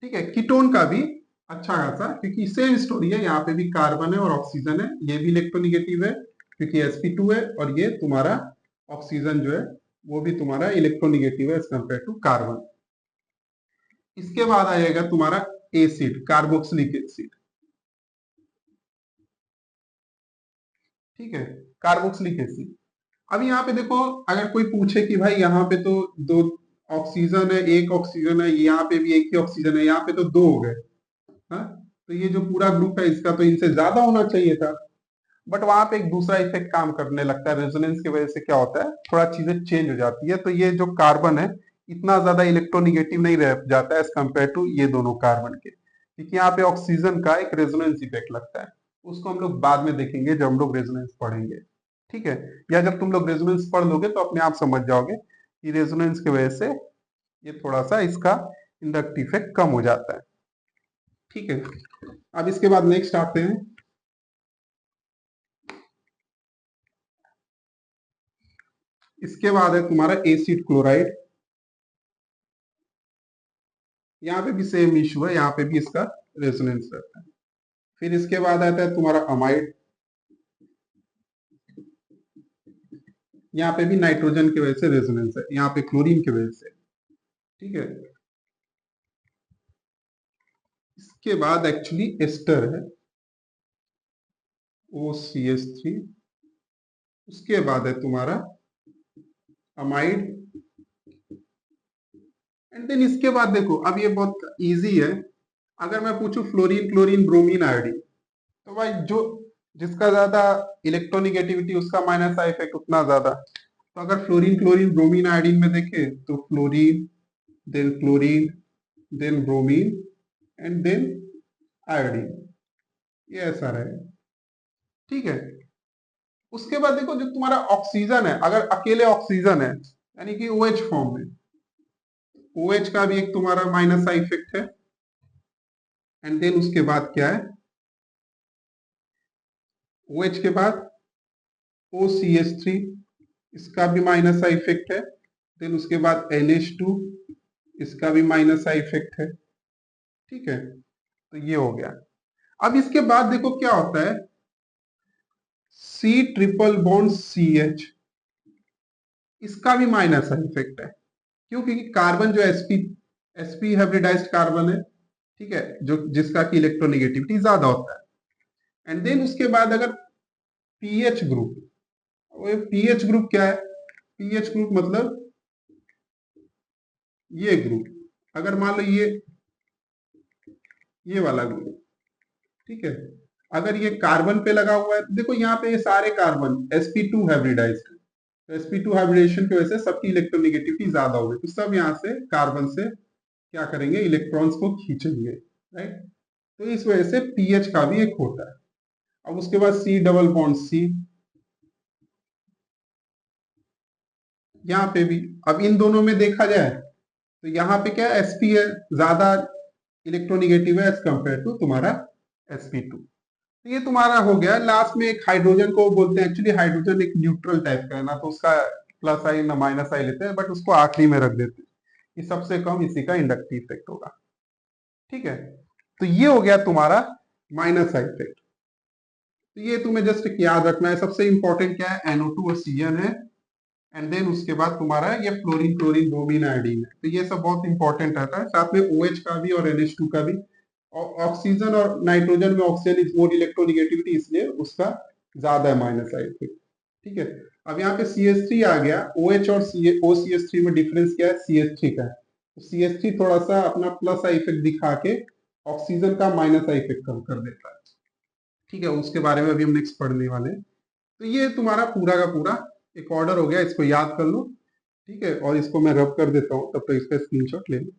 ठीक है, कीटोन का भी अच्छा खासा, क्योंकि सेम स्टोरी है, यहाँ पे भी कार्बन है और ऑक्सीजन है, ये भी इलेक्ट्रोनिगेटिव है क्योंकि sp2 है, और ये तुम्हारा ऑक्सीजन जो है वो भी तुम्हारा इलेक्ट्रोनिगेटिव है एज कम्पेयर टू कार्बन। इसके बाद आएगा तुम्हारा एसिड, कार्बोक्सिलिक एसिड। ठीक है, कार्बोक्सिलिक एसिड। अब यहाँ पे देखो, अगर कोई पूछे कि भाई यहाँ पे तो दो ऑक्सीजन है, एक ऑक्सीजन है, यहाँ पे भी एक ही ऑक्सीजन है, यहाँ पे तो दो हो गए, हाँ, तो ये जो पूरा ग्रुप है इसका तो इनसे ज्यादा होना चाहिए था, बट वहां पे एक दूसरा इफेक्ट काम करने लगता है, रेजोनेंस की वजह से क्या होता है, थोड़ा चीजें चेंज हो जाती है, तो ये जो कार्बन है इतना ज्यादा इलेक्ट्रोनिगेटिव नहीं रह जाता है एज कम्पेयर टू ये दोनों कार्बन के, क्योंकि यहाँ पे ऑक्सीजन का एक रेजोनेंस इफेक्ट लगता है, उसको हम लोग बाद में देखेंगे जब हम लोग रेजोनेंस पढ़ेंगे। ठीक है, या जब तुम लोग रेजोनेंस पढ़ लोगे तो अपने आप समझ जाओगे कि रेजोनेंस की वजह से ये थोड़ा सा इसका इंडक्टिव इफेक्ट कम हो जाता है। ठीक है, अब इसके बाद नेक्स्ट आते हैं। इसके बाद है तुम्हारा एसिड क्लोराइड। यहाँ पे भी सेम इशू है, यहाँ पे भी इसका रेजोनेंस रहता है। फिर इसके बाद आता है तुम्हारा अमाइड। यहाँ पे भी नाइट्रोजन की वजह से रेजोनेंस है, यहाँ पे क्लोरीन की वजह से। ठीक है, इसके बाद एक्चुअली एस्टर है, OCH3। उसके बाद है तुम्हारा अमाइड। एंड देन इसके बाद देखो, अब ये बहुत इजी है। अगर मैं पूछूं फ्लोरीन, क्लोरीन, ब्रोमीन, आयोडीन, तो भाई जो जिसका ज्यादा इलेक्ट्रोनिगेटिविटी उसका माइनस का इफेक्ट उतना ज्यादा। तो अगर फ्लोरीन, क्लोरीन, ब्रोमीन, आयोडीन में देखें तो fluorine, then chlorine, then bromine and then iodine, ये ऐसा रहे। ठीक है, उसके बाद देखो जो तुम्हारा ऑक्सीजन है, अगर अकेले ऑक्सीजन है यानी कि OH फॉर्म में, OH का भी एक तुम्हारा माइनस का इफेक्ट है। एंड देन उसके बाद क्या है, OH के बाद OCH3, इसका भी माइनस का इफेक्ट है। देन उसके बाद NH2, इसका भी माइनस का इफेक्ट है। ठीक है, तो ये हो गया। अब इसके बाद देखो क्या होता है, C ट्रिपल बॉन्ड CH, इसका भी माइनस का इफेक्ट है। क्यों? क्योंकि कार्बन जो sp हाइब्रिडाइज्ड कार्बन है, ठीक है, जो जिसका की इलेक्ट्रोनेगेटिविटी ज्यादा होता है। एंड देन उसके बाद अगर पीएच ग्रुप, पीएच ग्रुप क्या है, पीएच ग्रुप मतलब ये ग्रुप, अगर मान लो ये वाला ग्रुप, ठीक है, अगर ये कार्बन पे लगा हुआ है, देखो यहाँ पे ये सारे कार्बन sp2 हाइब्रिडाइज्ड है, तो sp2 हाइब्रिडेशन की वजह से सबकी इलेक्ट्रोनेगेटिविटी ज्यादा हो गई, तो सब यहाँ से कार्बन से क्या करेंगे, इलेक्ट्रॉन्स को खींचेंगे, राइट। तो इस वजह से पीएच का भी एक होता है। अब उसके बाद C डबल बॉन्ड C, यहाँ पे भी, अब इन दोनों में देखा जाए तो यहाँ पे क्या sp है, ज्यादा इलेक्ट्रोनिगेटिव है एज कंपेयर टू तुम्हारा sp2। तो ये तुम्हारा हो गया। लास्ट में एक हाइड्रोजन को बोलते हैं, एक्चुअली हाइड्रोजन एक न्यूट्रल टाइप का है ना, तो उसका प्लस आई ना माइनस आई लेते हैं, बट उसको आखिरी में रख देते हैं कि सबसे कम इसी का इंडक्टिव इफेक्ट होगा। ठीक है, तो ये हो गया तुम्हारा माइनस आई इफेक्ट। तो ये तुम्हें जस्ट याद रखना है। सबसे इंपॉर्टेंट क्या है, NO2 और CN है। एंड देन उसके बाद तुम्हारा ये फ्लोरीन, क्लोरीन, ब्रोमीन, आयोडीन है। तो ये सब बहुत इंपॉर्टेंट रहता है, साथ में OH का भी और NH2 का भी। और ऑक्सीजन और नाइट्रोजन में ऑक्सीजन इज मोर इलेक्ट्रोनिगेटिविटी, इसलिए उसका ज्यादा है माइनस आई इफेक्ट। ठीक है, अब यहाँ पे CH3 आ गया। OH और OCH3 में डिफरेंस क्या है, CH3 का है। तो CH3 थोड़ा सा अपना प्लस आई इफेक्ट दिखा के ऑक्सीजन का माइनस आई इफेक्ट कम कर देता है। ठीक है, उसके बारे में अभी हम नेक्स्ट पढ़ने वाले हैं। तो ये तुम्हारा पूरा का पूरा एक ऑर्डर हो गया, इसको याद कर लो। ठीक है, और इसको मैं रब कर देता हूँ, तब तक इसका स्क्रीनशॉट ले लो।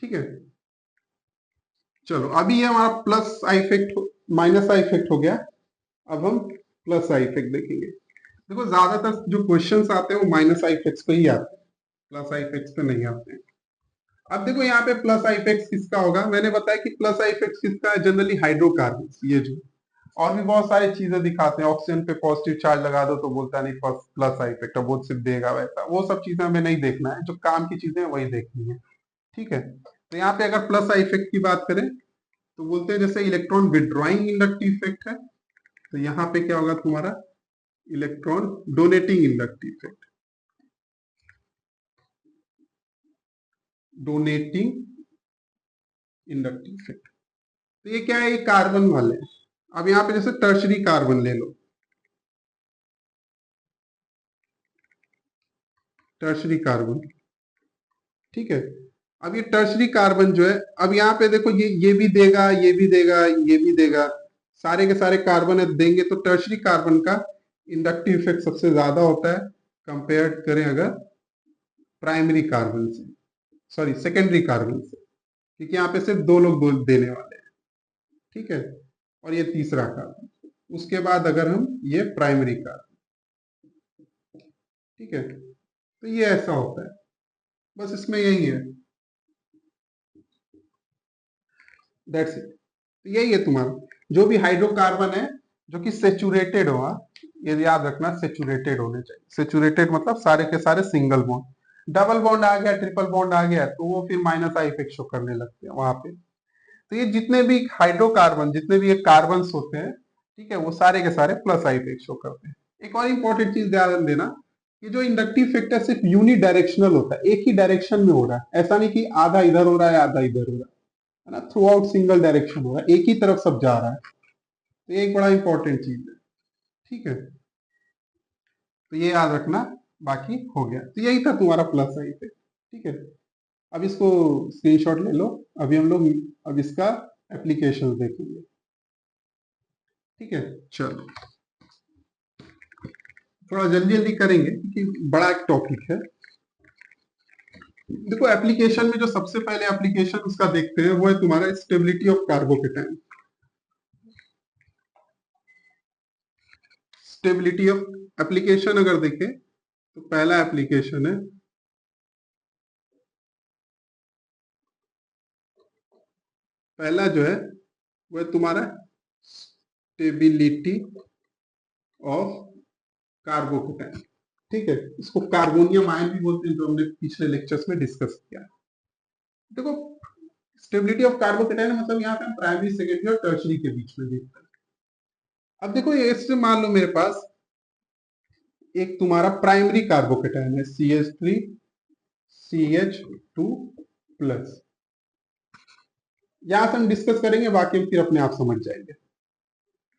ठीक है, चलो अभी ये हमारा plus I effect, minus I effect हो गया। अब हम प्लस आई इफेक्ट देखेंगे। देखो ज्यादातर जो क्वेश्चंस आते हैं वो माइनस आई इफेक्ट्स पे ही आते हैं, प्लस आई इफेक्ट्स पे नहीं आते हैं। अब देखो यहाँ पे प्लस आई इफेक्ट्स किसका होगा, मैंने बताया कि प्लस आई इफेक्ट्स किसका है, जनरली हाइड्रोकार्बन, ये जो और भी बहुत सारी चीजें दिखाते हैं। ऑक्सीजन पे पॉजिटिव चार्ज लगा दो तो बोलता नहीं प्लस आई इफेक्ट, वो सिर्फ देगा वैसा, वो सब चीजें हमें नहीं देखना है, जो काम की चीजें हैं वही देखनी है। ठीक है, तो यहाँ पे अगर प्लस आई इफेक्ट की बात करें तो बोलते हैं जैसे इलेक्ट्रॉन विड्रॉइंग इंडक्टिव इफेक्ट है, तो यहाँ पे क्या होगा तुम्हारा, electron donating inductive effect, donating inductive effect. तो ये क्या है, ये कार्बन वाले। अब यहाँ पे जैसे टर्शरी कार्बन ले लो, टर्शरी कार्बन, ठीक है। अब ये टर्शरी कार्बन जो है, अब यहाँ पे देखो ये भी देगा, ये भी देगा, ये भी देगा, सारे के सारे कार्बन देंगे, तो टर्शरी कार्बन का इंडक्टिव इफेक्ट सबसे ज्यादा होता है कंपेयर करें अगर प्राइमरी कार्बन से, सॉरी सेकेंडरी कार्बन से, क्योंकि यहाँ पे सिर्फ दो लोग देने वाले हैं। ठीक है, और ये तीसरा कार्बन, उसके बाद अगर हम ये प्राइमरी कार्बन, ठीक है। तो ये ऐसा होता है, बस इसमें यही है, दैट्स इट। तो यही है तुम्हारा, जो भी हाइड्रोकार्बन है जो कि सेचुरेटेड होगा, ये याद रखना, सेचुरेटेड होने चाहिए। सेचुरेटेड मतलब सारे के सारे सिंगल बॉन्ड। डबल बॉन्ड आ गया, ट्रिपल बॉन्ड आ गया, तो वो फिर माइनस आई इफेक्ट शो करने लगते हैं वहां पे। तो ये जितने भी हाइड्रोकार्बन, जितने भी ये कार्बन होते हैं, ठीक है, वो सारे के सारे प्लस आई इफेक्ट शो करते हैं। एक और इंपॉर्टेंट चीज ध्यान देना, कि जो इंडक्टिव फैक्टर सिर्फ यूनि डायरेक्शनल होता है, एक ही डायरेक्शन में हो रहा है, ऐसा नहीं कि आधा इधर हो रहा है आधा इधर हो रहा है ना, थ्रू आउट सिंगल डायरेक्शन हो रहा है, एक ही तरफ सब जा रहा है। तो ये एक बड़ा इंपॉर्टेंट चीज है, ठीक है, तो ये याद रखना। बाकी हो गया, तो यही था तुम्हारा प्लस आई पे, ठीक है। अब इसको स्क्रीनशॉट ले लो। अभी हम लोग अब इसका एप्लीकेशन देखेंगे, ठीक है। चलो थोड़ा जल्दी जल्दी करेंगे क्योंकि बड़ा एक टॉपिक है। देखो एप्लीकेशन में जो सबसे पहले एप्लीकेशन उसका देखते हैं वो है तुम्हारा stability of carbocation. Stability of application अगर देखें तो पहला एप्लीकेशन है, पहला जो है वो है तुम्हारा स्टेबिलिटी ऑफ कार्बोकेटाइन, ठीक है। इसको कार्बोनियम आयन भी बोलते हैं, जो हमने पिछले लेक्चर्स में डिस्कस किया। देखो स्टेबिलिटी ऑफ कार्बोकेटाइन मतलब यहाँ पे हम प्राइमरी सेकेंडरी और टर्शरी के बीच में देखते हैं। अब देखो ये इससे मान लो मेरे पास एक तुम्हारा प्राइमरी कार्बोकेटाइन है CH3CH2 प्लस। यहां से हम डिस्कस करेंगे, बाकी हम फिर अपने आप समझ जाएंगे।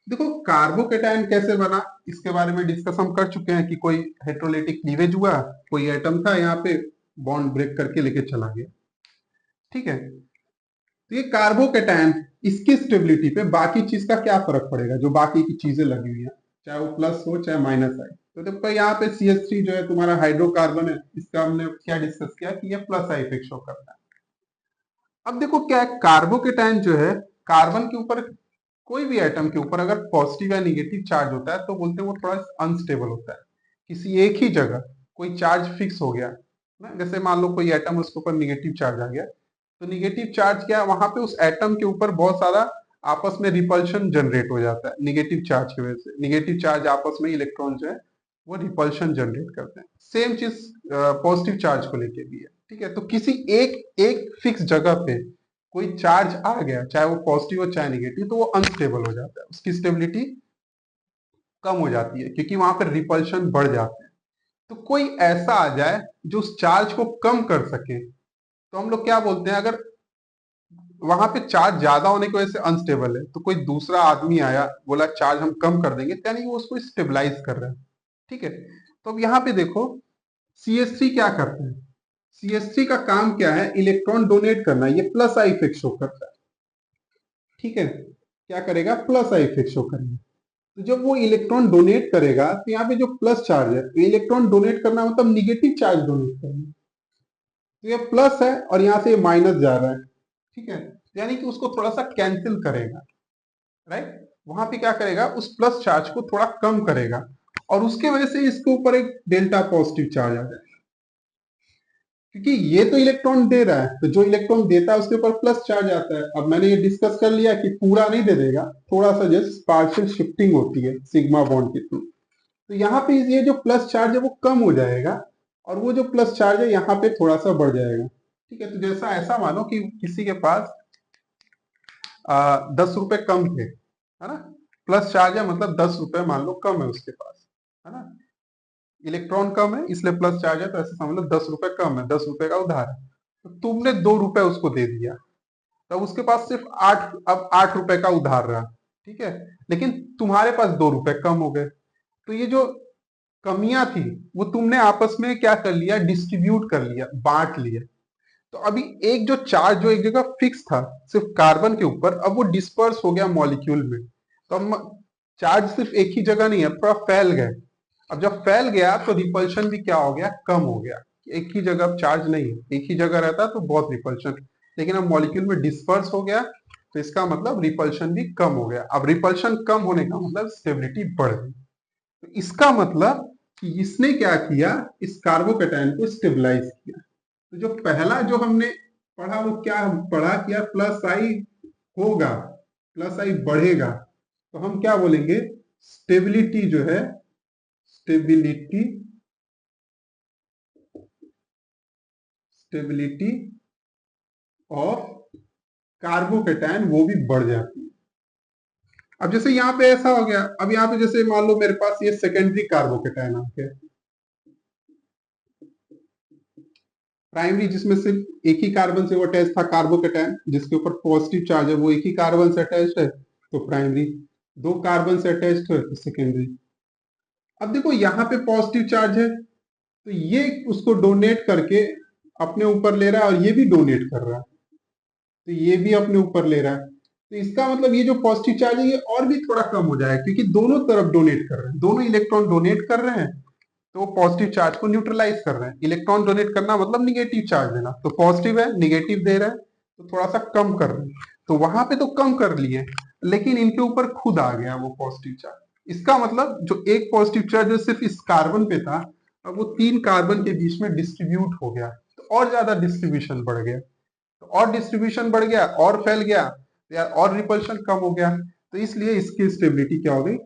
देखो कार्बोकेटाइन कैसे बना इसके बारे में डिस्कस हम कर चुके हैं, कि कोई हेट्रोलिटिक क्लीवेज हुआ, कोई एटम था यहाँ पे, बॉन्ड ब्रेक करके लेके चला गया, ठीक है। तो ये कार्बोकेटाइन, इसकी स्टेबिलिटी पे बाकी चीज का क्या फर्क पड़ेगा, जो बाकी की चीजें लगी हुई है, चाहे वो प्लस हो चाहे माइनस आए। तो देखो यहाँ पे CH3 जो है तुम्हारा हाइड्रोकार्बन है, इसका हमने क्या डिस्कस किया कि ये प्लस आई इफेक्ट शो करता है। अब देखो क्या है, कार्बोकेटाइन जो है, कार्बन के ऊपर कोई भी एटम के ऊपर अगर पॉजिटिव या निगेटिव चार्ज होता है तो बोलते हैं वो थोड़ा अनस्टेबल होता है। किसी एक ही जगह कोई चार्ज फिक्स हो गया ना, जैसे मान लो कोई एटम, उसके ऊपर निगेटिव चार्ज आ गया, तो निगेटिव चार्ज क्या है, वहां पे उस एटम के ऊपर बहुत सारा आपस में रिपल्शन जनरेट हो जाता है निगेटिव चार्ज की वजह से। निगेटिव चार्ज आपस में इलेक्ट्रॉन जो है वो रिपल्शन जनरेट करते हैं। सेम चीज पॉजिटिव चार्ज को लेके भी है, ठीक है। तो किसी एक एक फिक्स जगह पे कोई चार्ज आ गया, चाहे वो पॉजिटिव हो चाहे निगेटिव, तो वो अनस्टेबल हो जाता है, उसकी स्टेबिलिटी कम हो जाती है, क्योंकि वहां पर रिपल्शन बढ़ जाते हैं। तो कोई ऐसा आ जाए जो उस चार्ज को कम कर सके, तो हम लोग क्या बोलते हैं, अगर वहां पे चार्ज ज्यादा होने की वजह से अनस्टेबल है, तो कोई दूसरा आदमी आया बोला चार्ज हम कम कर देंगे, यानी वो उसको स्टेबलाइज कर रहा है, ठीक है। तो अब यहाँ पे देखो CH3 क्या करते हैं, CH3 का काम क्या है, इलेक्ट्रॉन डोनेट करना, ये प्लस आई इफेक्ट शो करता है, ठीक है। क्या करेगा, प्लस आई इफेक्ट शो करेगा। तो जब वो इलेक्ट्रॉन डोनेट करेगा तो यहाँ पे जो प्लस चार्ज है, तो इलेक्ट्रॉन डोनेट करना मतलब निगेटिव चार्ज डोनेट करना, तो ये प्लस है और यहाँ से ये माइनस जा रहा है, ठीक है। यानी कि उसको थोड़ा सा कैंसिल करेगा, राइट। वहां पे क्या करेगा, उस प्लस चार्ज को थोड़ा कम करेगा, और उसके वजह से इसके ऊपर एक डेल्टा पॉजिटिव चार्ज आ जाएगा, क्योंकि ये तो इलेक्ट्रॉन दे रहा है, तो जो इलेक्ट्रॉन देता है उसके ऊपर प्लस चार्ज आता है। अब मैंने ये डिस्कस कर लिया कि पूरा नहीं दे देगा, थोड़ा सा जस्ट पार्शियल शिफ्टिंग होती है सिग्मा बॉन्ड के थ्रू। तो यहाँ पे ये जो प्लस चार्ज है वो कम हो जाएगा, और वो जो प्लस चार्ज है यहाँ पे थोड़ा सा बढ़ जाएगा, ठीक है। तो जैसा ऐसा मानो कि किसी के पास 10 रुपए कम थे, है ना, प्लस चार्ज है मतलब 10 रुपए मान लो कम है उसके पास, है ना, इलेक्ट्रॉन कम है इसलिए प्लस चार्ज है, तो ऐसे समझ लो 10 रुपए कम है, 10 रुपए का उधार है, तो तुमने 2 रुपए उसको दे दिया, तब उसके पास सिर्फ 8, अब 8 रुपए का उधार रहा, ठीक है। लेकिन तुम्हारे पास 2 रुपए कम हो गए, तो ये जो कमियां थी वो तुमने आपस में क्या कर लिया, डिस्ट्रीब्यूट कर लिया, बांट लिया। तो अभी एक जो चार्ज जो एक जगह फिक्स था सिर्फ कार्बन के ऊपर, अब वो डिस्पर्स हो गया मॉलिक्यूल में, तो अब चार्ज सिर्फ एक ही जगह नहीं है, थोड़ा फैल गए। अब जब फैल गया तो रिपल्शन भी क्या हो गया, कम हो गया। एक ही जगह अब चार्ज नहीं है, एक ही जगह रहता तो बहुत रिपल्शन, लेकिन अब मॉलिक्यूल में डिस्पर्स हो गया, तो इसका मतलब रिपल्शन भी कम हो गया। अब रिपल्शन कम होने का मतलब स्टेबिलिटी बढ़ गई। तो इसका मतलब कि इसने क्या किया, इस कार्बोकेटायन को स्टेबलाइज किया। तो जो पहला जो हमने पढ़ा वो क्या पढ़ा किया, प्लस आई होगा, प्लस आई बढ़ेगा, तो हम क्या बोलेंगे, स्टेबिलिटी जो है, स्टेबिलिटी, स्टेबिलिटी ऑफ कार्बोकेटायन वो भी बढ़ जाती है। अब जैसे यहाँ पे ऐसा हो गया, अब यहाँ पे जैसे मान लो मेरे पास ये सेकेंडरी कार्बोकेटायन आ गया, प्राइमरी जिसमें सिर्फ एक ही कार्बन से वो अटैच था कार्बोकेटायन, जिसके ऊपर पॉजिटिव चार्ज है, वो एक ही कार्बन से अटैच्ड है तो प्राइमरी, दो कार्बन से अटैच्ड है तो सेकेंडरी। अब देखो यहाँ पे पॉजिटिव चार्ज है तो ये उसको डोनेट करके अपने ऊपर ले रहा है और ये भी डोनेट कर रहा है, तो ये भी अपने ऊपर ले रहा है, तो इसका मतलब ये जो पॉजिटिव चार्ज है ये और भी थोड़ा कम हो जाएगा, क्योंकि दोनों तरफ डोनेट कर रहे हैं, दोनों इलेक्ट्रॉन डोनेट कर रहे हैं, तो पॉजिटिव चार्ज को न्यूट्रलाइज कर रहे हैं। इलेक्ट्रॉन डोनेट करना मतलब निगेटिव चार्ज देना, तो पॉजिटिव है निगेटिव दे रहा है तो थोड़ा सा कम कर रहे हैं, तो वहां पे तो कम कर लिए, लेकिन इनके ऊपर खुद आ गया वो पॉजिटिव चार्ज। इसका मतलब जो एक पॉजिटिव चार्ज जो सिर्फ इस कार्बन पे था, अब वो 3 कार्बन के बीच में डिस्ट्रीब्यूट हो गया, तो और ज्यादा डिस्ट्रीब्यूशन बढ़ गया, तो और डिस्ट्रीब्यूशन बढ़ गया और फैल गया, तो यार और रिपल्शन कम हो गया, तो इसलिए इसकी स्टेबिलिटी क्या हो गई,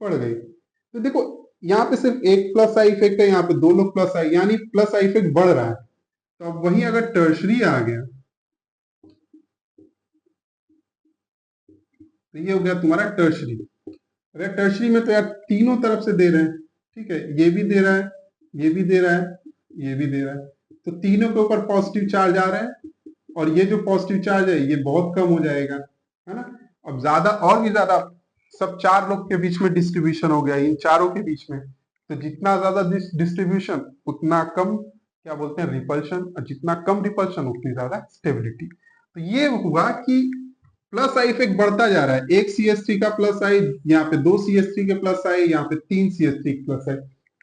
बढ़ गई। तो देखो यहाँ पे सिर्फ एक प्लस आई इफेक्ट है, यहाँ पे दोनों प्लस आई, यानी प्लस आई इफेक्ट बढ़ रहा है। तो अब वही अगर टर्शरी आ गया तो ये हो गया तुम्हारा टर्शरी। अगर टर्शरी में तो यार तीनों तरफ से दे रहे हैं, ठीक है, ये भी दे रहा है, ये भी दे रहा है, ये भी दे रहा है, तो तीनों के ऊपर पॉजिटिव चार्ज आ रहा है, और ये जो पॉजिटिव चार्ज है ये बहुत कम हो जाएगा, है ना। अब ज्यादा और भी ज्यादा सब चार लोग के बीच में डिस्ट्रीब्यूशन हो गया, इन चारों के बीच में, तो जितना ज्यादा डिस्ट्रीब्यूशन उतना कम क्या बोलते हैं रिपल्शन, और जितना कम रिपल्शन उतनी ज्यादा स्टेबिलिटी। तो ये हुआ कि प्लस आई इफेक्ट बढ़ता जा रहा है, एक CH3 का प्लस आई, यहाँ पे 2 CH3 के प्लस आई, यहाँ पे 3 CH3 के प्लस आई,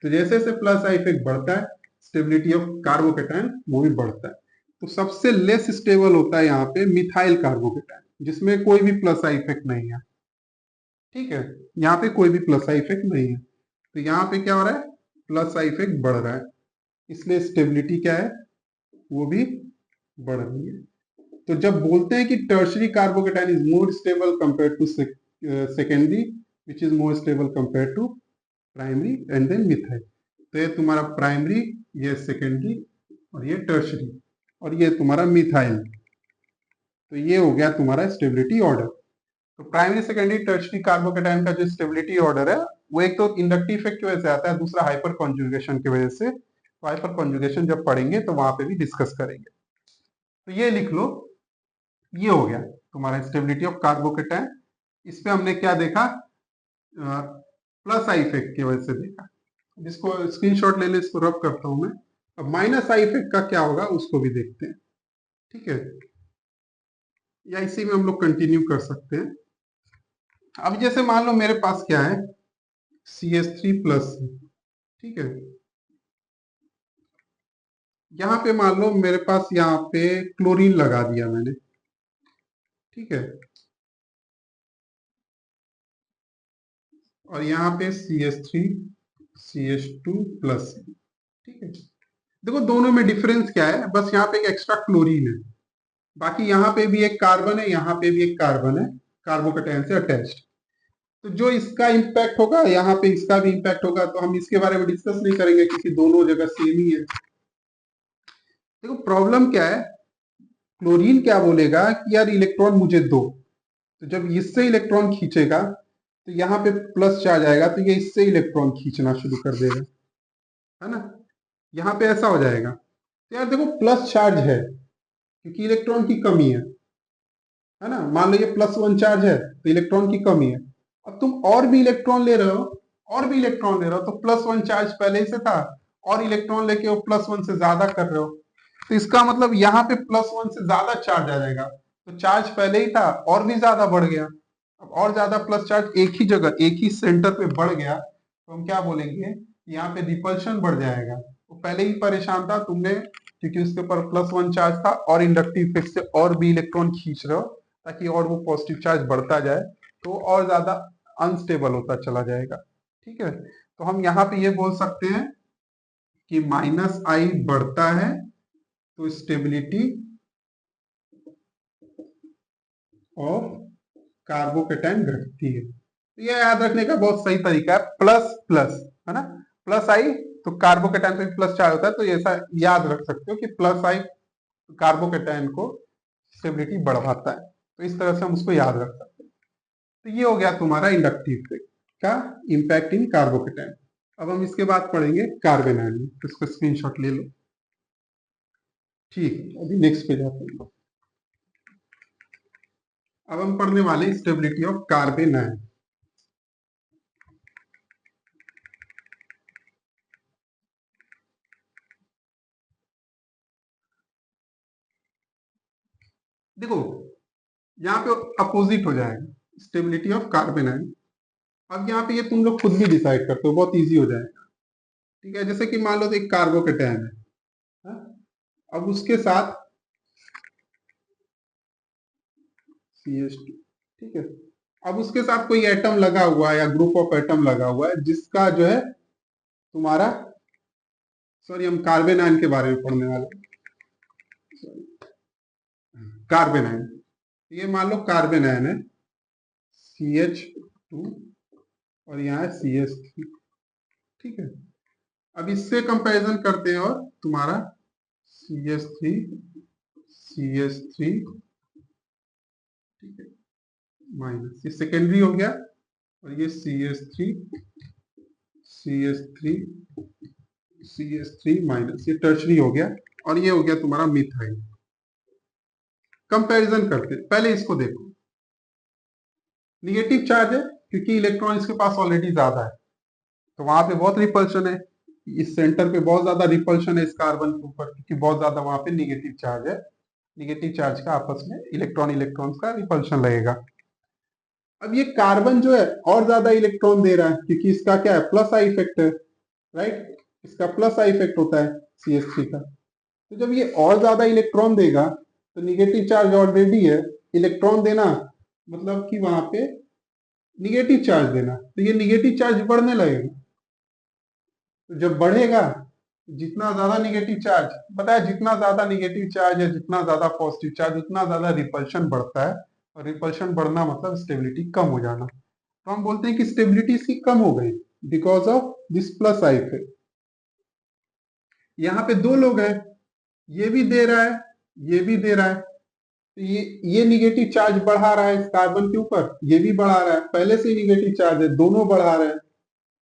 तो जैसे जैसे प्लस आई इफेक्ट बढ़ता है स्टेबिलिटी ऑफ कार्बोकेटायन वो भी बढ़ता है। तो सबसे लेस स्टेबल होता है यहाँ पे मिथाइल कार्बोकेटायन, जिसमें कोई भी प्लस आई इफेक्ट नहीं है, ठीक है, यहाँ पे कोई भी प्लस आई इफेक्ट नहीं है, तो यहाँ पे क्या हो रहा है, प्लस आई इफेक्ट बढ़ रहा है, इसलिए स्टेबिलिटी क्या है, वो भी बढ़ रही है। तो जब बोलते हैं कि tertiary carbocation is more stable compare to secondary which is more stable compare to primary and then methyl, तो ये तुम्हारा प्राइमरी, ये सेकेंडरी, और ये टर्शरी, और ये तुम्हारा मिथाइल, तो ये हो गया तुम्हारा स्टेबिलिटी ऑर्डर। तो प्राइमरी सेकेंडरी टर्शरी कार्बोकेटायन का जो स्टेबिलिटी ऑर्डर है वो एक तो इंडक्टिव इफेक्ट की वजह से आता है, दूसरा हाइपर कॉन्जुगेशन की वजह से, तो हाइपर कॉन्जुगेशन जब पढ़ेंगे तो वहां पे भी डिस्कस करेंगे। तो ये लिख लो, ये हो गया तुम्हारा स्टेबिलिटी ऑफ कार्बोकेटायन। इस पे हमने क्या देखा, प्लस आई इफेक्ट की वजह से देखा, जिसको स्क्रीनशॉट ले ले, इसको रब करता हूं मैं। अब माइनस आई इफेक्ट का क्या होगा उसको भी देखते हैं, ठीक है, या इसी में हम लोग कंटिन्यू कर सकते हैं। अब जैसे मान लो मेरे पास क्या है, CH3 प्लस, ठीक है, यहाँ पे मान लो मेरे पास यहाँ पे क्लोरीन लगा दिया मैंने, ठीक है, और यहाँ पे CH3 CH2 प्लस, ठीक है। देखो दोनों में डिफरेंस क्या है, बस यहाँ पे एक एक्स्ट्रा क्लोरीन है, बाकी यहाँ पे भी एक कार्बन है, यहाँ पे भी एक कार्बन है कार्बोकेटायन से अटैच्ड, तो जो इसका इंपैक्ट होगा यहाँ पे इसका भी इंपैक्ट होगा, तो हम इसके बारे में डिस्कस नहीं करेंगे क्योंकि दोनों जगह सेम ही है। देखो प्रॉब्लम क्या है, क्लोरीन क्या बोलेगा कि यार इलेक्ट्रॉन मुझे दो, तो जब इससे इलेक्ट्रॉन खींचेगा तो यहाँ पे प्लस चार्ज आएगा, तो ये इससे इलेक्ट्रॉन खींचना शुरू कर देगा, है ना, यहाँ पे ऐसा हो जाएगा। तो यार देखो प्लस चार्ज है क्योंकि इलेक्ट्रॉन की कमी है ना, मान लो ये +1 चार्ज है तो इलेक्ट्रॉन की कमी है। अब तुम और भी इलेक्ट्रॉन ले रहे हो, और भी इलेक्ट्रॉन ले रहे हो, तो +1 चार्ज पहले ही से था, और इलेक्ट्रॉन लेके वो +1 से ज्यादा कर रहे हो, तो इसका मतलब यहाँ पे +1 से ज्यादा चार्ज आ जाएगा, तो चार्ज पहले ही था और भी ज्यादा बढ़ गया। अब और ज्यादा प्लस चार्ज एक ही जगह एक ही सेंटर पे बढ़ गया, तो हम क्या बोलेंगे, यहाँ पे रिपल्शन बढ़ जाएगा। वो पहले ही परेशान था तुमने, क्योंकि उसके ऊपर +1 चार्ज था और इंडक्टिव इफेक्ट से और भी इलेक्ट्रॉन खींच रहे हो, ताकि और वो पॉजिटिव चार्ज बढ़ता जाए, तो और ज्यादा अनस्टेबल होता चला जाएगा, ठीक है। तो हम यहाँ पे ये बोल सकते हैं कि माइनस आई बढ़ता है तो स्टेबिलिटी ऑफ कार्बोकेटाइन घटती है। तो ये याद रखने का बहुत सही तरीका है, प्लस प्लस, है ना, प्लस आई तो कार्बोकेटाइन पे प्लस चार्ज होता है, तो ऐसा याद रख सकते हो कि प्लस आई कार्बोकेटाइन को स्टेबिलिटी बढ़ाता है। तो इस तरह से हम उसको याद रख सकते हैं। तो ये हो गया तुम्हारा इंडक्टिव इफेक्ट का इम्पैक्ट इन कार्बोकेटाइन। अब हम इसके बाद पढ़ेंगे कार्बन आयन, तो इसको स्क्रीनशॉट ले लो। ठीक, अभी नेक्स्ट पे जाते हैं। अब हम पढ़ने वाले स्टेबिलिटी ऑफ कार्बन आयन। देखो यहाँ पे अपोजिट हो जाएगा स्टेबिलिटी ऑफ कार्बन आयन। अब यहाँ पे ये तुम लोग खुद भी डिसाइड करते हो, बहुत इजी हो जाएगा। ठीक है, जैसे कि मान लो एक कार्बोकेटाइन है, हाँ? अब उसके साथ CH2, ठीक है, अब उसके साथ कोई एटम लगा हुआ है या ग्रुप ऑफ एटम लगा हुआ है जिसका जो है तुम्हारा, सॉरी हम कार्बन आयन के बारे में पढ़ने वाले, कार्बन आयन, ये मान लो कार्बन आयन है CH2 और यहाँ है CH3, ठीक है। अब इससे कंपैरिजन करते हैं और तुम्हारा CH3 CH3, ठीक है, माइनस, ये सेकेंडरी हो गया, और ये CH3 CH3 CH3 माइनस, ये टर्शरी हो गया, और ये हो गया तुम्हारा मिथाइल। कंपैरिजन करते हैं, पहले इसको देखो, निगेटिव चार्ज है क्योंकि इलेक्ट्रॉन इसके पास ऑलरेडी ज्यादा है, तो वहां पे बहुत रिपल्शन है, इस सेंटर पे बहुत ज्यादा रिपल्शन है इस कार्बन के ऊपर, क्योंकि बहुत ज्यादा वहां पे निगेटिव चार्ज है। निगेटिव चार्ज का आपस में इलेक्ट्रॉन इलेक्ट्रॉन्स का रिपल्शन लगेगा। अब ये कार्बन जो है और ज्यादा इलेक्ट्रॉन दे रहा है क्योंकि इसका क्या है, प्लस आई इफेक्ट है, राइट, इसका प्लस आई इफेक्ट होता है CH3 का। तो जब ये और ज्यादा इलेक्ट्रॉन देगा तो निगेटिव चार्ज ऑलरेडी है, इलेक्ट्रॉन देना मतलब कि वहां पे निगेटिव चार्ज देना, तो ये निगेटिव चार्ज बढ़ने लगेगा। तो जब बढ़ेगा, जितना ज्यादा निगेटिव चार्ज, पता है जितना ज्यादा निगेटिव चार्ज है, जितना ज्यादा पॉजिटिव चार्ज, उतना ज्यादा रिपल्शन बढ़ता है, और रिपल्शन बढ़ना मतलब स्टेबिलिटी कम हो जाना। तो हम बोलते हैं कि स्टेबिलिटी इसकी कम हो गई because of this plus I effect. यहाँ पे दो लोग हैं, ये भी दे रहा है, ये भी दे रहा है, तो ये निगेटिव चार्ज बढ़ा रहा है इस कार्बन के ऊपर, ये भी बढ़ा रहा है, पहले से निगेटिव चार्ज है, दोनों बढ़ा रहे हैं,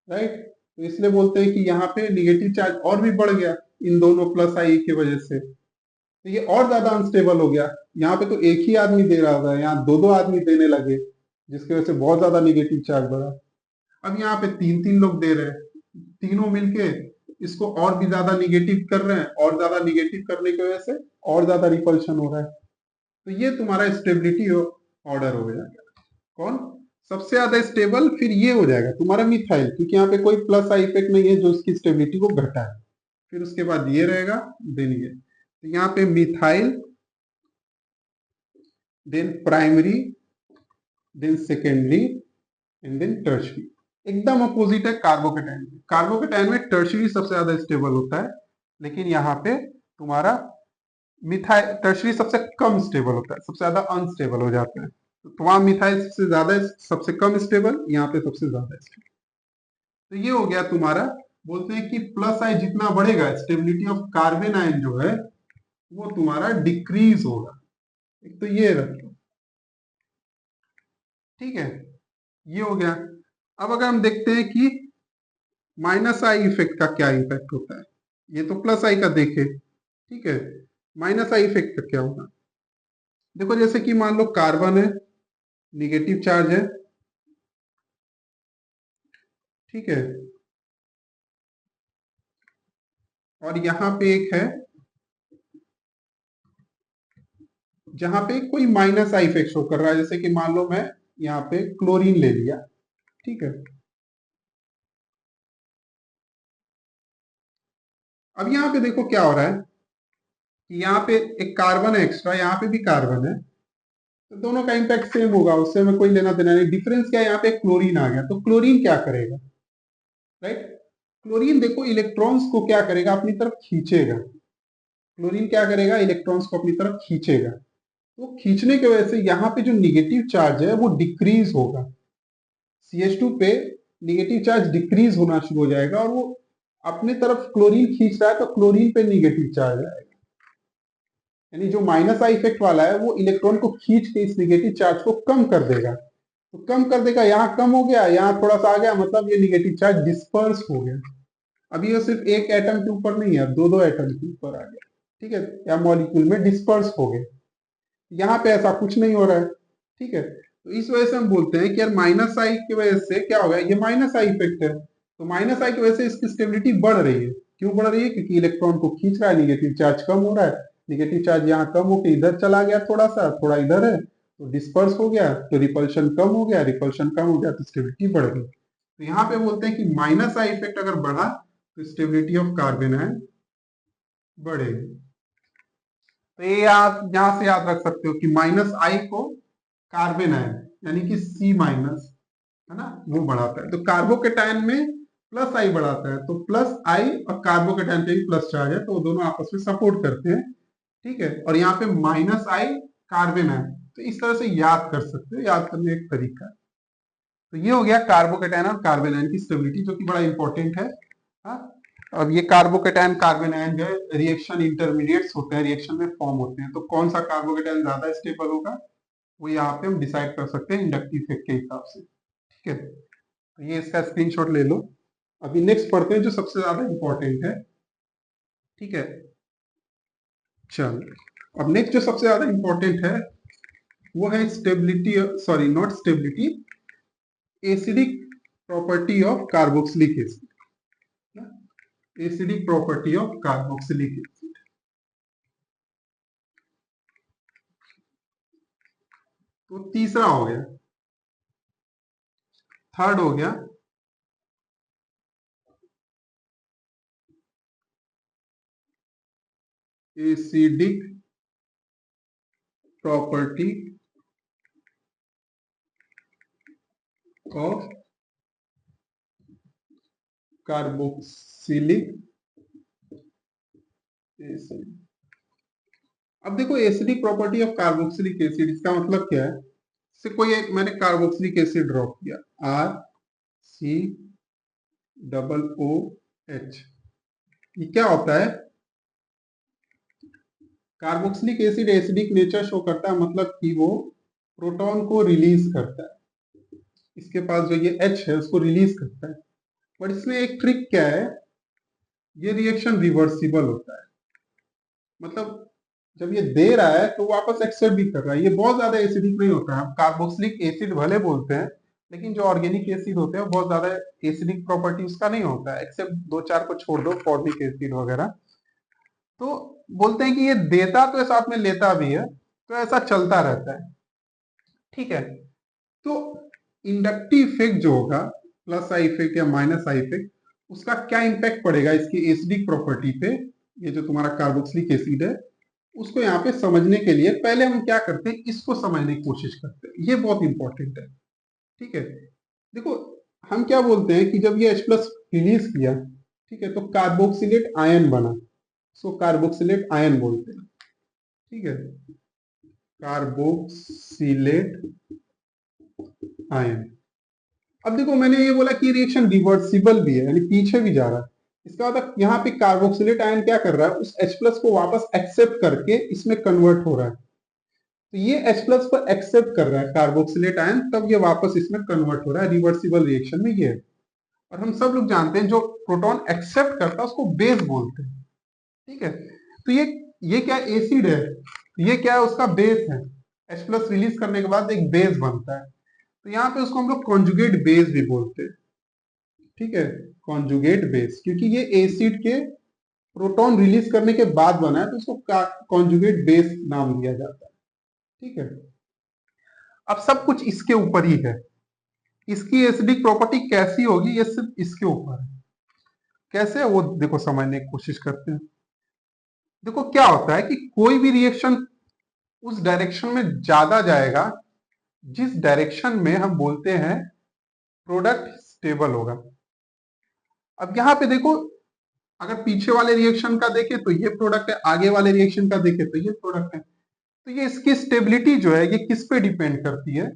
राइट। तो इसलिए बोलते हैं कि यहाँ पे निगेटिव चार्ज और भी बढ़ गया इन दोनों प्लस आई की वजह से, तो ये और ज्यादा अनस्टेबल हो गया। यहाँ पे तो एक ही आदमी दे रहा था, यहाँ दो दो आदमी देने लगे, जिसकी वजह से बहुत ज्यादा निगेटिव चार्ज बढ़ा। अब यहाँ पे तीन तीन लोग दे रहे हैं, तीनों मिलके इसको और भी ज्यादा निगेटिव कर रहे हैं, और ज्यादा निगेटिव करने की वजह से और ज्यादा रिपल्शन हो रहा है। तो ये तुम्हारा स्टेबिलिटी ऑर्डर हो जाएगा। कौन सबसे ज्यादा स्टेबल, फिर ये हो जाएगा तुम्हारा मिथाइल, क्योंकि यहाँ पे कोई प्लस आई इफेक्ट नहीं है जो उसकी स्टेबिलिटी को घटा है। फिर उसके बाद ये रहेगा, देन ये, तो यहाँ पे methyl, then primary, then secondary, and then tertiary. एकदम अपोजिट है कार्बोकेटाइन में। कार्बोकेटाइन में टर्शरी सबसे ज्यादा स्टेबल होता है, लेकिन यहाँ पे तुम्हारा मिथाइल टर्शरी सबसे कम स्टेबल होता है, सबसे ज्यादा अनस्टेबल हो जाता है। तो वहां मिथाइल सबसे ज्यादा, सबसे कम स्टेबल, यहाँ पे सबसे ज्यादा स्टेबल। तो ये हो गया तुम्हारा, बोलते हैं कि प्लस आई जितना बढ़ेगा स्टेबिलिटी ऑफ कार्बन आयन जो है वो तुम्हारा डिक्रीज होगा। एक तो ये रखो, ठीक है, ये हो गया। अब अगर हम देखते हैं कि माइनस आई इफेक्ट का क्या इफेक्ट होता है, ये तो प्लस आई का देखे, ठीक है, माइनस आई इफेक्ट का क्या होगा। देखो जैसे कि मान लो कार्बन है, निगेटिव चार्ज है, ठीक है, और यहां पे एक है जहां पे कोई माइनस आई इफेक्ट शो कर रहा है, जैसे कि मान लो मैं यहाँ पे क्लोरीन ले लिया, ठीक है। अब यहाँ पे देखो क्या हो रहा है कि यहाँ पे एक कार्बन है एक्स्ट्रा, यहाँ पे भी कार्बन है, तो दोनों का इम्पैक्ट सेम होगा, उससे हमें कोई लेना देना नहीं। डिफरेंस क्या है, यहाँ पे क्लोरीन आ गया, तो क्लोरीन क्या करेगा, राइट। क्लोरीन देखो इलेक्ट्रॉन्स को क्या करेगा, अपनी तरफ खींचेगा। क्लोरीन क्या करेगा, इलेक्ट्रॉन्स को अपनी तरफ खींचेगा। तो खींचने की वजह से यहाँ पे जो निगेटिव चार्ज है वो डिक्रीज होगा। CH2 पे निगेटिव चार्ज डिक्रीज होना शुरू हो जाएगा, और वो अपने तरफ क्लोरीन खींच रहा है तो क्लोरीन पे निगेटिव चार्ज आएगा। यानी जो माइनस आई इफेक्ट वाला है वो इलेक्ट्रॉन को खींच के इस निगेटिव चार्ज को कम कर देगा। तो कम कर देगा, यहाँ कम हो गया, यहाँ थोड़ा सा आ गया, मतलब ये निगेटिव चार्ज डिस्पर्स हो गया। अभी ये सिर्फ एक एटम के ऊपर नहीं है, दो दो एटम के ऊपर आ गया, ठीक है, या मॉलिक्यूल में डिस्पर्स हो गए। यहाँ पे ऐसा कुछ नहीं हो रहा है, ठीक है। तो इस वजह से हम बोलते हैं कि यार माइनस आई की वजह से क्या हो गया, ये माइनस आई इफेक्ट है। तो माइनस आई की वजह से इसकी स्टेबिलिटी बढ़ रही है। क्यों बढ़ रही है, क्योंकि इलेक्ट्रॉन को खींच रहा है, निगेटिव चार्ज कम हो रहा है। निगेटिव चार्ज यहाँ कम होकर इधर चला गया, थोड़ा सा, थोड़ा इधर है, तो डिस्पर्स हो गया, तो रिपल्शन कम हो गया, रिपल्शन कम हो गया तो स्टेबिलिटी बढ़ गई। तो यहाँ पे बोलते हैं कि माइनस आई इफेक्ट अगर बढ़ा तो स्टेबिलिटी ऑफ कार्बन आयन बढ़ेगी। तो ये आप यहां से याद रख सकते हो कि माइनस आई को कार्बन आयन यानी कि C माइनस है ना, वो बढ़ाता है। तो कार्बोकेटायन में प्लस आई बढ़ाता है, तो प्लस आई और कार्बोकेटायन पे भी प्लस चार्ज है, तो वो दोनों आपस में सपोर्ट करते हैं, ठीक है। और यहाँ पे माइनस आई कार्बन आयन, तो इस तरह से याद कर सकते हो, याद करने एक तरीका। तो ये हो गया कार्बोकेटायन और कार्बन आयन की स्टेबिलिटी, जो कि बड़ा इंपॉर्टेंट है। हाँ? अब ये कार्बोकेटायन कार्बन आयन जो है रिएक्शन इंटरमीडिएट्स होते हैं, रिएक्शन में फॉर्म होते हैं। तो कौन सा कार्बोकेटायन ज्यादा स्टेबल होगा वो यहाँ पे हम डिसाइड कर सकते हैं इंडक्टिव इफेक्ट के हिसाब से, ठीक है। तो ये इसका स्क्रीनशॉट ले लो। अभी नेक्स्ट पढ़ते हैं जो सबसे ज्यादा इंपॉर्टेंट है, ठीक है। चलो अब नेक्स्ट जो सबसे ज्यादा इंपॉर्टेंट है वो है stability, sorry not stability, acidic property of carboxylic acid. Acidic property of carboxylic acid. तो तीसरा हो गया, थर्ड हो गया acidic property of carboxylic acid. अब देखो acidic property of carboxylic acid, इसका मतलब क्या है। से कोई एक मैंने कार्बोक्सिलिक एसिड ड्रॉ किया, RCOOH, ये क्या होता है, carboxylic acid acidic nature show करता है, मतलब कि वो प्रोटॉन को रिलीज करता है। इसके पास जो ये H है उसको रिलीज करता है। बट इसमें एक ट्रिक क्या है, ये रिएक्शन रिवर्सिबल होता है। मतलब जब ये दे रहा है तो वापस एक्सेप्ट भी कर रहा है। ये बहुत ज्यादा एसिडिक नहीं होता है। हम कार्बोक्सिलिक एसिड भले बोलते हैं, लेकिन जो ऑर्गेनिक एसिड होते हैं वो बहुत ज्यादा एसिडिक प्रॉपर्टी उसका नहीं होता है, एक्सेप्ट दो चार को छोड़ दो, फॉर्मिक एसिड वगैरह। तो बोलते हैं कि ये देता तो है साथ में लेता भी है, तो ऐसा चलता रहता है, ठीक है। तो इंडक्टिव इफेक्ट जो होगा, प्लस आई इफेक्ट या माइनस आई इफेक्ट, उसका क्या इंपैक्ट पड़ेगा इसकी एसिडिक प्रॉपर्टी पे, ये जो तुम्हारा कार्बोक्सिलिक एसिड है, उसको यहाँ पे समझने के लिए पहले हम क्या करते हैं, इसको समझने की कोशिश करते हैं। ये बहुत इंपॉर्टेंट है, ठीक है। देखो हम क्या बोलते हैं कि जब ये H प्लस रिलीज किया, ठीक है, तो कार्बोक्सिलेट आयन बना, इसको कार्बोक्सिलेट आयन बोलते हैं, ठीक है, कार्बोक्सिलेट आयन। अब देखो मैंने ये बोला कि रिएक्शन रिवर्सिबल भी है, यानी पीछे भी जा रहा है। इसका मतलब यहाँ पे कार्बोक्सिलेट आयन क्या कर रहा है, उस H प्लस को वापस एक्सेप्ट करके इसमें कन्वर्ट हो रहा है। तो ये H प्लस को एक्सेप्ट कर रहा है कार्बोक्सिलेट आयन, तब ये वापस इसमें कन्वर्ट हो रहा है, रिवर्सिबल रिएक्शन में ये है। और हम सब लोग जानते हैं जो प्रोटॉन एक्सेप्ट करता है उसको बेस बोलते हैं, ठीक है। तो ये क्या एसिड है, ये क्या है, उसका बेस है। H प्लस रिलीज करने के बाद एक बेस बनता है, तो यहाँ पे उसको हम लोग कॉन्जुगेट बेस भी बोलते हैं, ठीक है, कॉन्जुगेट बेस, क्योंकि ये एसिड के प्रोटॉन रिलीज करने के बाद बना है, तो उसको कॉन्जुगेट बेस नाम दिया जाता है, ठीक है। अब सब कुछ इसके ऊपर ही है, इसकी एसिडिक प्रॉपर्टी कैसी होगी ये सिर्फ इसके ऊपर है। कैसे, वो देखो समझने की कोशिश करते हैं। देखो क्या होता है कि कोई भी रिएक्शन उस डायरेक्शन में ज्यादा जाएगा जिस डायरेक्शन में हम बोलते हैं प्रोडक्ट स्टेबल होगा। अब यहाँ पे देखो, अगर पीछे वाले रिएक्शन का देखे तो ये प्रोडक्ट है, आगे वाले रिएक्शन का देखे तो ये प्रोडक्ट है। तो ये इसकी स्टेबिलिटी जो है ये किस पे डिपेंड करती है?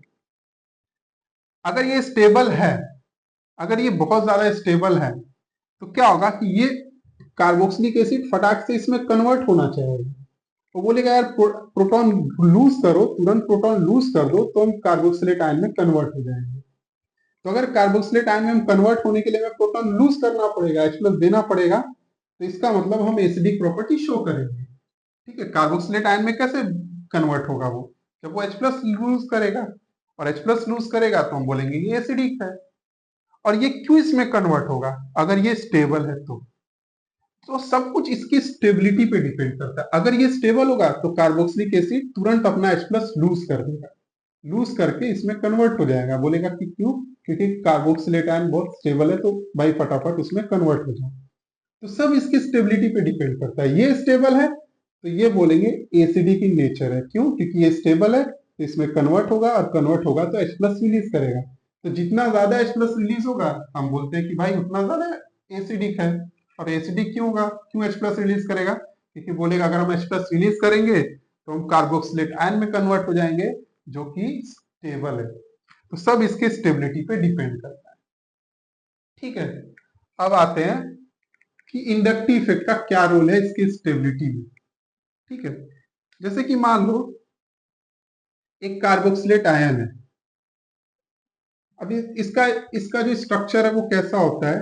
अगर ये स्टेबल है, अगर ये बहुत ज्यादा स्टेबल है, तो क्या होगा कि ये कार्बोक्सिलिक एसिड फटाक से इसमें कन्वर्ट होना चाहिए। वो बोलेगा यार प्रोटॉन लूज करो, तुरंत प्रोटॉन लूज कर दो तो हम कार्बोक्सिलेट आयन में कन्वर्ट हो जाएंगे। तो अगर कार्बोक्सिलेट आयन में हम कन्वर्ट होने के लिए हमें प्रोटॉन लूज करना पड़ेगा, H प्लस देना पड़ेगा, तो इसका मतलब हम एसिडिक प्रॉपर्टी शो करेंगे। ठीक है, कार्बोक्सिलेट आयन में कैसे कन्वर्ट होगा वो? जब वो H प्लस लूज करेगा, और H प्लस लूज करेगा तो हम बोलेंगे ये एसिडिक है। और ये क्यों इसमें कन्वर्ट होगा? अगर ये स्टेबल है तो सब कुछ इसकी स्टेबिलिटी पे डिपेंड करता है। अगर ये स्टेबल होगा तो कार्बोक्सिलिक एसिड तुरंत अपना H प्लस लूज कर देगा, लूज करके इसमें कन्वर्ट हो जाएगा। बोलेगा कि क्यों? क्योंकि कार्बोक्सिलेट आयन बहुत स्टेबल है, तो भाई फटाफट उसमें कन्वर्ट हो जाए। तो सब इसकी स्टेबिलिटी पे डिपेंड करता है। ये स्टेबल है तो ये बोलेंगे एसिडिक इन नेचर है। क्यों? क्योंकि ये स्टेबल है तो इसमें कन्वर्ट होगा, और कन्वर्ट होगा तो H प्लस रिलीज करेगा। तो जितना ज्यादा H प्लस रिलीज होगा हम बोलते हैं कि भाई उतना ज्यादा एसिडिक है। और एसिडिक क्यों होगा? क्यों H प्लस रिलीज करेगा? क्योंकि बोलेगा अगर हम H प्लस रिलीज करेंगे तो हम कार्बोक्सिलेट आयन में कन्वर्ट हो जाएंगे, जो कि स्टेबल है। तो सब इसके स्टेबिलिटी पे डिपेंड करता है। ठीक है, अब आते हैं कि इंडक्टिव इफेक्ट का क्या रोल है इसकी स्टेबिलिटी में। ठीक है, जैसे कि मान लो एक कार्बोक्सिलेट आयन है। अभी इसका इसका जो स्ट्रक्चर है वो कैसा होता है?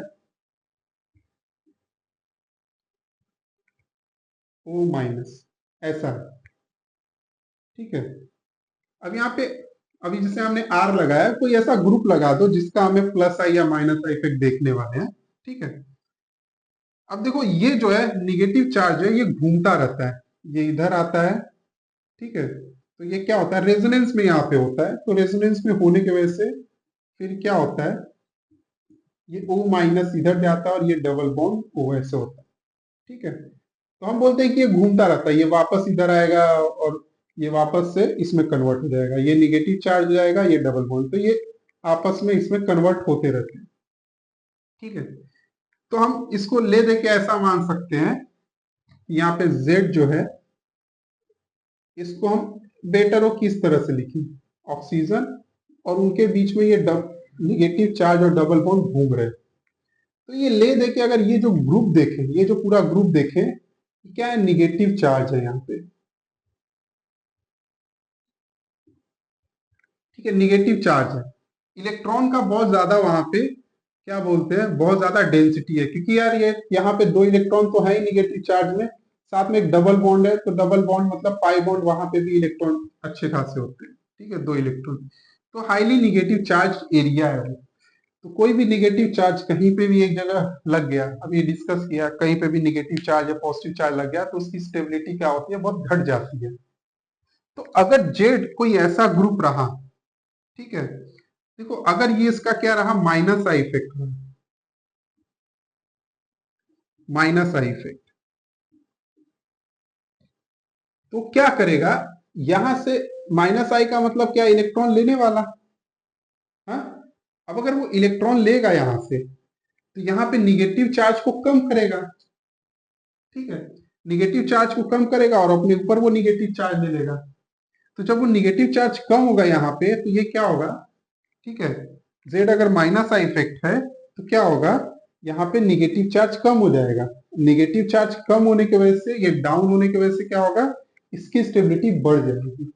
O माइनस, ऐसा है। ठीक है, अब यहाँ पे अभी जैसे हमने R लगाया, कोई ऐसा ग्रुप लगा दो जिसका हमें प्लस आई या माइनस आई इफेक्ट देखने वाले हैं। ठीक है, अब देखो ये जो है निगेटिव चार्ज है, ये घूमता रहता है, ये इधर आता है। ठीक है, तो ये क्या होता है? रेजोनेंस में यहाँ पे होता है। तो रेजोनेंस में होने की वजह से फिर क्या होता है, ये O माइनस इधर जाता है और ये डबल बॉन्ड O ऐसे होता है। ठीक है, तो हम बोलते हैं कि ये घूमता रहता है, ये वापस इधर आएगा और ये वापस से इसमें कन्वर्ट हो जाएगा, ये निगेटिव चार्ज हो जाएगा, ये डबल बॉन्ड, तो ये आपस में इसमें कन्वर्ट होते रहते हैं। ठीक है, तो हम इसको ले दे के ऐसा मान सकते हैं, यहाँ पे Z जो है इसको हम बेटर और किस तरह से लिखें? ऑक्सीजन और उनके बीच में ये निगेटिव चार्ज और डबल बॉन्ड घूम रहे हैं। तो ये ले दे के अगर ये जो ग्रुप देखें, ये जो पूरा ग्रुप देखें, क्या है? निगेटिव चार्ज है यहाँ पे। ठीक है, निगेटिव चार्ज है, इलेक्ट्रॉन का बहुत ज्यादा वहां पे क्या बोलते हैं, बहुत ज्यादा डेंसिटी है। क्योंकि यार ये यहाँ पे दो इलेक्ट्रॉन तो है ही निगेटिव चार्ज में, साथ में एक डबल बॉन्ड है, तो डबल बॉन्ड मतलब पाई बॉन्ड, वहां पे भी इलेक्ट्रॉन अच्छे खासे होते हैं। ठीक है, दो इलेक्ट्रॉन, तो हाईली निगेटिव चार्ज एरिया है वो। तो कोई भी निगेटिव चार्ज कहीं पे भी एक जगह लग गया, अभी डिस्कस किया, कहीं पे भी निगेटिव चार्ज या पॉजिटिव चार्ज लग गया तो उसकी स्टेबिलिटी क्या होती है? बहुत घट जाती है। तो अगर जेड कोई ऐसा ग्रुप रहा, ठीक है, देखो अगर ये इसका क्या रहा? माइनस आई इफेक्ट रहा, माइनस आई इफेक्ट, तो क्या करेगा? यहां से माइनस आई का मतलब क्या? इलेक्ट्रॉन लेने वाला। हाँ, अब अगर वो इलेक्ट्रॉन लेगा यहां से, तो यहाँ पे निगेटिव चार्ज को कम करेगा। ठीक है, निगेटिव चार्ज को कम करेगा और अपने ऊपर वो निगेटिव चार्ज ले लेगा। तो जब वो निगेटिव चार्ज कम होगा यहाँ पे, तो ये क्या होगा? ठीक है, जेड अगर माइनस आई इफेक्ट है तो क्या होगा? यहाँ पे निगेटिव चार्ज कम हो जाएगा। निगेटिव चार्ज कम होने की वजह से, ये डाउन होने की वजह से क्या होगा? इसकी स्टेबिलिटी बढ़ जाएगी।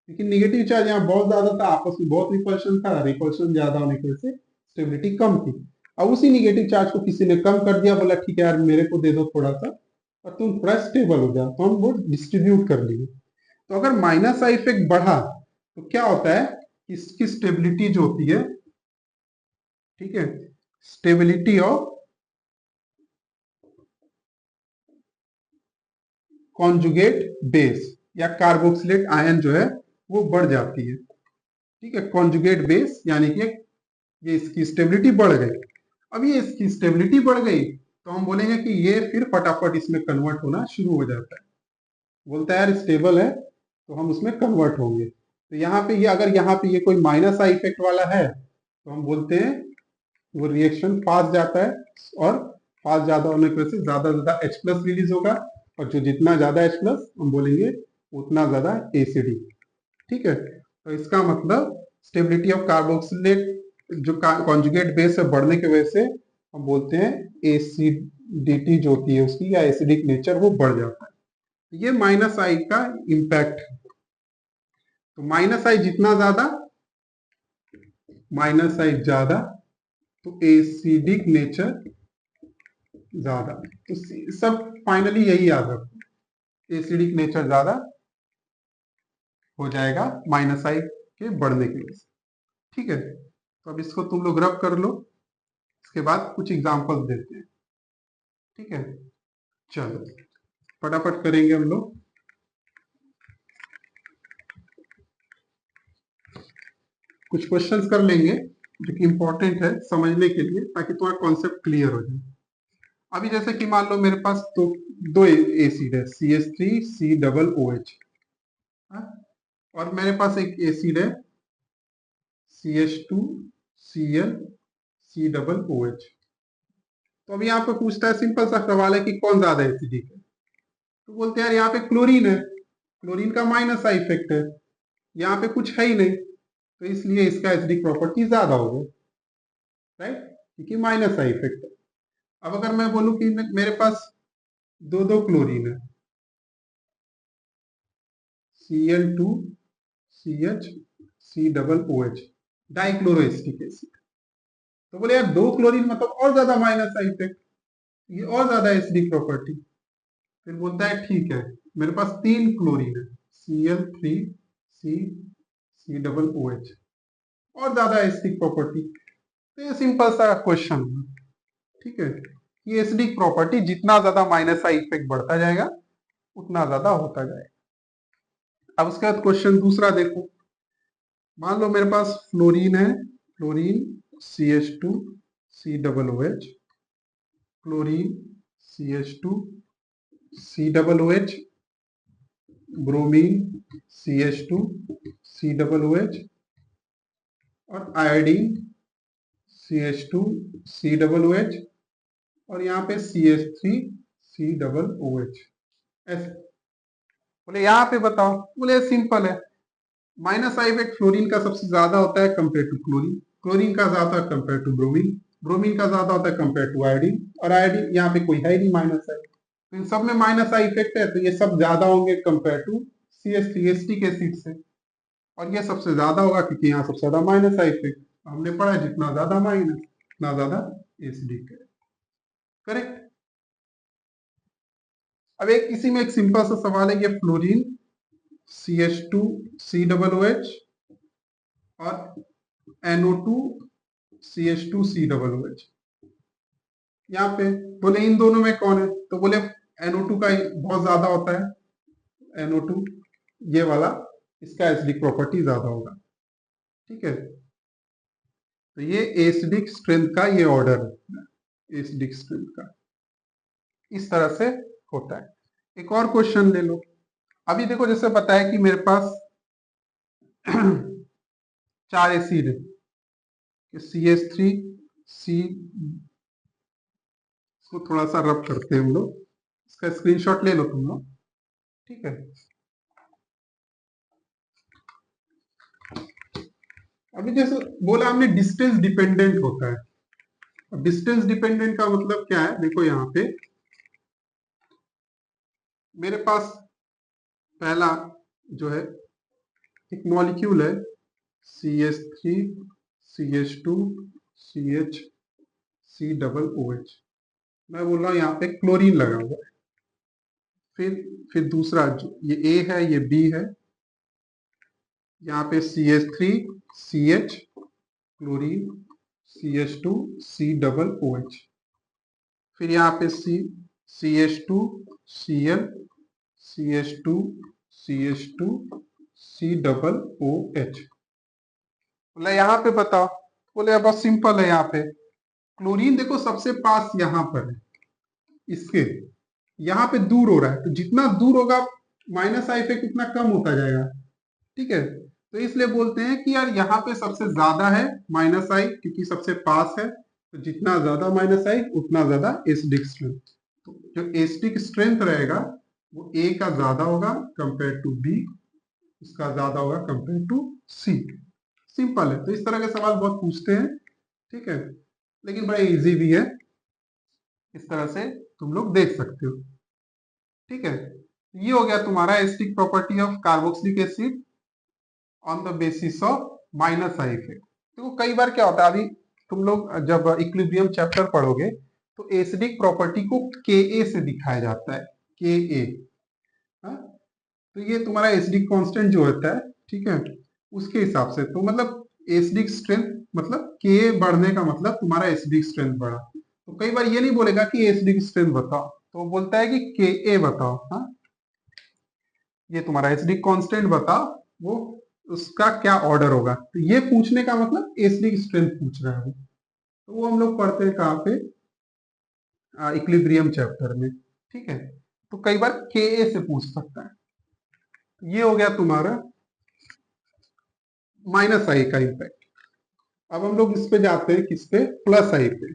लेकिन निगेटिव चार्ज यहाँ बहुत ज्यादा था, आपस में बहुत रिपल्शन था, रिपल्शन ज्यादा होने की वजह से स्टेबिलिटी कम थी। अब उसी निगेटिव चार्ज को किसी ने कम कर दिया, बोला ठीक है यार मेरे को दे दो थोड़ा सा और तुम थोड़ा स्टेबल हो जाओ, तो हम वो डिस्ट्रीब्यूट कर लिए। तो अगर माइनस आई इफेक्ट बढ़ा तो क्या होता है? इसकी स्टेबिलिटी जो होती है, ठीक है, स्टेबिलिटी ऑफ कॉन्जुगेट बेस या कार्बोक्सिलेट आयन जो है वो बढ़ जाती है। ठीक है, कॉन्जुगेट बेस यानी कि ये इसकी स्टेबिलिटी बढ़ गई। अब ये इसकी स्टेबिलिटी बढ़ गई तो हम बोलेंगे कि ये फिर फटाफट इसमें कन्वर्ट होना शुरू हो जाता है। बोलता है यार स्टेबल है तो हम उसमें कन्वर्ट होंगे। तो यहाँ पे ये अगर यहाँ पे ये कोई माइनस आई इफेक्ट वाला है तो हम बोलते हैं वो रिएक्शन फास्ट जाता है और फास्ट ज्यादा होने की वजह से ज्यादा H प्लस रिलीज होगा, और जो जितना ज्यादा H प्लस हम बोलेंगे उतना ज्यादा एसिडिक। ठीक है, तो इसका मतलब स्टेबिलिटी ऑफ कार्बोक्सिलेट जो कॉन्जुगेट बेस है बढ़ने की वजह से हम बोलते हैं एसिडिटी जो होती है उसकी, या एसिडिक नेचर, वो बढ़ जाता है। ये माइनस आई का इम्पैक्ट है। तो माइनस आई जितना ज्यादा, माइनस आई ज्यादा, तो एसिडिक नेचर ज्यादा। तो सब फाइनली यही आ सकता है, एसिडिक नेचर ज्यादा हो जाएगा माइनस आई के बढ़ने की वजह से। ठीक है, तो अब इसको तुम लोग रब कर लो, इसके बाद कुछ एग्जांपल्स देते हैं। ठीक है, चलो फटाफट करेंगे हम लोग। कुछ क्वेश्चंस कर लेंगे जो कि इंपॉर्टेंट है समझने के लिए, ताकि तुम्हारा कॉन्सेप्ट क्लियर हो जाए। अभी जैसे कि मान लो मेरे पास दो एसिड है, CH3COOH, और मेरे पास एक एसिड है CH2ClCOOH। तो अभी यहाँ पे पूछता है, सिंपल सा सवाल है कि कौन ज्यादा एसिडिक है। तो बोलते हैं यार यहाँ पे क्लोरीन है, क्लोरीन का माइनस आई इफेक्ट है, यहाँ पे कुछ है ही नहीं, तो इसलिए इसका एसिडिक प्रॉपर्टी ज्यादा होगा, राइट, क्योंकि माइनस आई इफेक्ट है। अब अगर मैं बोलूं कि मेरे पास दो दो क्लोरीन है, Cl2CHCOOH, डाइक्लोरो एसिटिक एसिड, तो बोले यार दो क्लोरीन मतलब और ज्यादा माइनस आई इफेक्ट, ये और ज्यादा एसिडिक प्रॉपर्टी। फिर बोलता है ठीक है, मेरे पास तीन क्लोरीन है, Cl3CCOOH, और ज्यादा एसिडिक प्रॉपर्टी। तो ये सिंपल सा क्वेश्चन है। ठीक है, ये एसिडिक प्रॉपर्टी जितना ज्यादा माइनस आई इफेक्ट बढ़ता जाएगा उतना ज्यादा होता जाएगा। अब उसके बाद क्वेश्चन दूसरा देखो, मान लो मेरे पास फ्लोरीन है, fluorine CH2COOH, chlorine CH2COOH, bromine CH2COOH, और आयोडीन CH2COOH, और यहाँ पे CH3COOH। ऐसे बोले यहाँ पे बताओ, बोले सिंपल है, माइनस आई इफेक्ट फ्लोरीन का सबसे ज्यादा होता है कंपेयर टू क्लोरीन, क्लोरीन का ज्यादा कंपेयर टू ब्रोमीन, ब्रोमीन का ज्यादा होता है कंपेयर टू आयोडीन, और आयोडीन यहाँ पे कोई है ही नहीं माइनस आई, तो इन सब में माइनस आई इफेक्ट है, तो ये सब ज्यादा होंगे compare to CH3 acetic acid से, और ये सबसे ज्यादा होगा क्योंकि यहाँ सबसे ज्यादा माइनस आई इफेक्ट। हमने पढ़ा है जितना ज्यादा माइनस उतना ज्यादा एसिडिक है, करेक्ट। अब एक इसी में एक सिंपल सा सवाल है, ये फ्लोरीन CH2COOH और NO2CH2COOH, यहाँ पे बोले इन दोनों में कौन है, तो बोले NO2 का बहुत ज्यादा होता है, NO2 ये वाला, इसका एसिडिक प्रॉपर्टी ज्यादा होगा। ठीक है, तो ये एसिडिक स्ट्रेंथ का ये ऑर्डर है, एसिडिक स्ट्रेंथ का इस तरह से होता है। एक और क्वेश्चन ले लो, अभी देखो जैसे बताया कि मेरे पास 4 एसिड है, CH3C, इसको थोड़ा सा रब करते हैं हम लोग, इसका स्क्रीनशॉट ले लो तुम लोग। ठीक है, अभी जैसे बोला हमने डिस्टेंस डिपेंडेंट होता है। अब डिस्टेंस डिपेंडेंट का मतलब क्या है, देखो यहाँ पे मेरे पास पहला जो है एक मॉलिक्यूल है CH3CH2CHCOOH, मैं बोल रहा हूँ यहाँ पे क्लोरीन लगा हुआ है। फिर दूसरा जो ये A है ये B है, यहाँ पे CH3CH, क्लोरीन CH2COOH, फिर यहाँ पे CH2Cl CH2CH2COOH। बोले यहाँ पे बताओ, बोले बहुत सिंपल है, यहाँ पे क्लोरीन देखो सबसे पास यहाँ पर है, इसके यहाँ पे दूर हो रहा है, तो जितना दूर होगा माइनस आई इफेक्ट उतना कम होता जाएगा। ठीक है, तो इसलिए बोलते हैं कि यार यहाँ पे सबसे ज्यादा है माइनस आई क्योंकि सबसे पास है, तो जितना ज्यादा माइनस आई उतना ज्यादा एसिडिक स्ट्रेंथ। तो जो एसिडिक स्ट्रेंथ रहेगा वो ए का ज्यादा होगा कंपेयर टू बी, इसका ज्यादा होगा कंपेयर टू सी। सिंपल है। तो इस तरह के सवाल बहुत पूछते हैं, ठीक है, लेकिन बड़ा इजी भी है, इस तरह से तुम लोग देख सकते हो। ठीक है, ये हो गया तुम्हारा acidic property of carboxylic acid on the basis of minus I effect. तो कई बार क्या होता है, अभी तुम लोग जब इक्विलिब्रियम चैप्टर पढ़ोगे तो एसिडिक प्रॉपर्टी को Ka से दिखाया जाता है, Ka। हाँ? तो ये तुम्हारा एसिडिक कांस्टेंट जो होता है, ठीक है, उसके हिसाब से। तो मतलब एसिडिक स्ट्रेंथ मतलब Ka बढ़ने का मतलब तुम्हारा एसिडिक स्ट्रेंथ बढ़ा। तो कई बार ये नहीं बोलेगा कि एसिडिक स्ट्रेंथ बताओ, तो वो बोलता है कि Ka बताओ। हाँ, ये तुम्हारा एसिडिक कांस्टेंट बताओ, वो उसका क्या ऑर्डर होगा। तो ये पूछने का मतलब एसिडिक स्ट्रेंथ पूछ रहा है वो। तो वो हम लोग पढ़ते हैं कहाँ पे, इक्विलिब्रियम चैप्टर में। ठीक है, तो कई बार Ka से पूछ सकता है। तो ये हो गया तुम्हारा माइनस आई का इम्पैक्ट। अब हम लोग इस पे जाते हैं, किस पे, प्लस आई पे।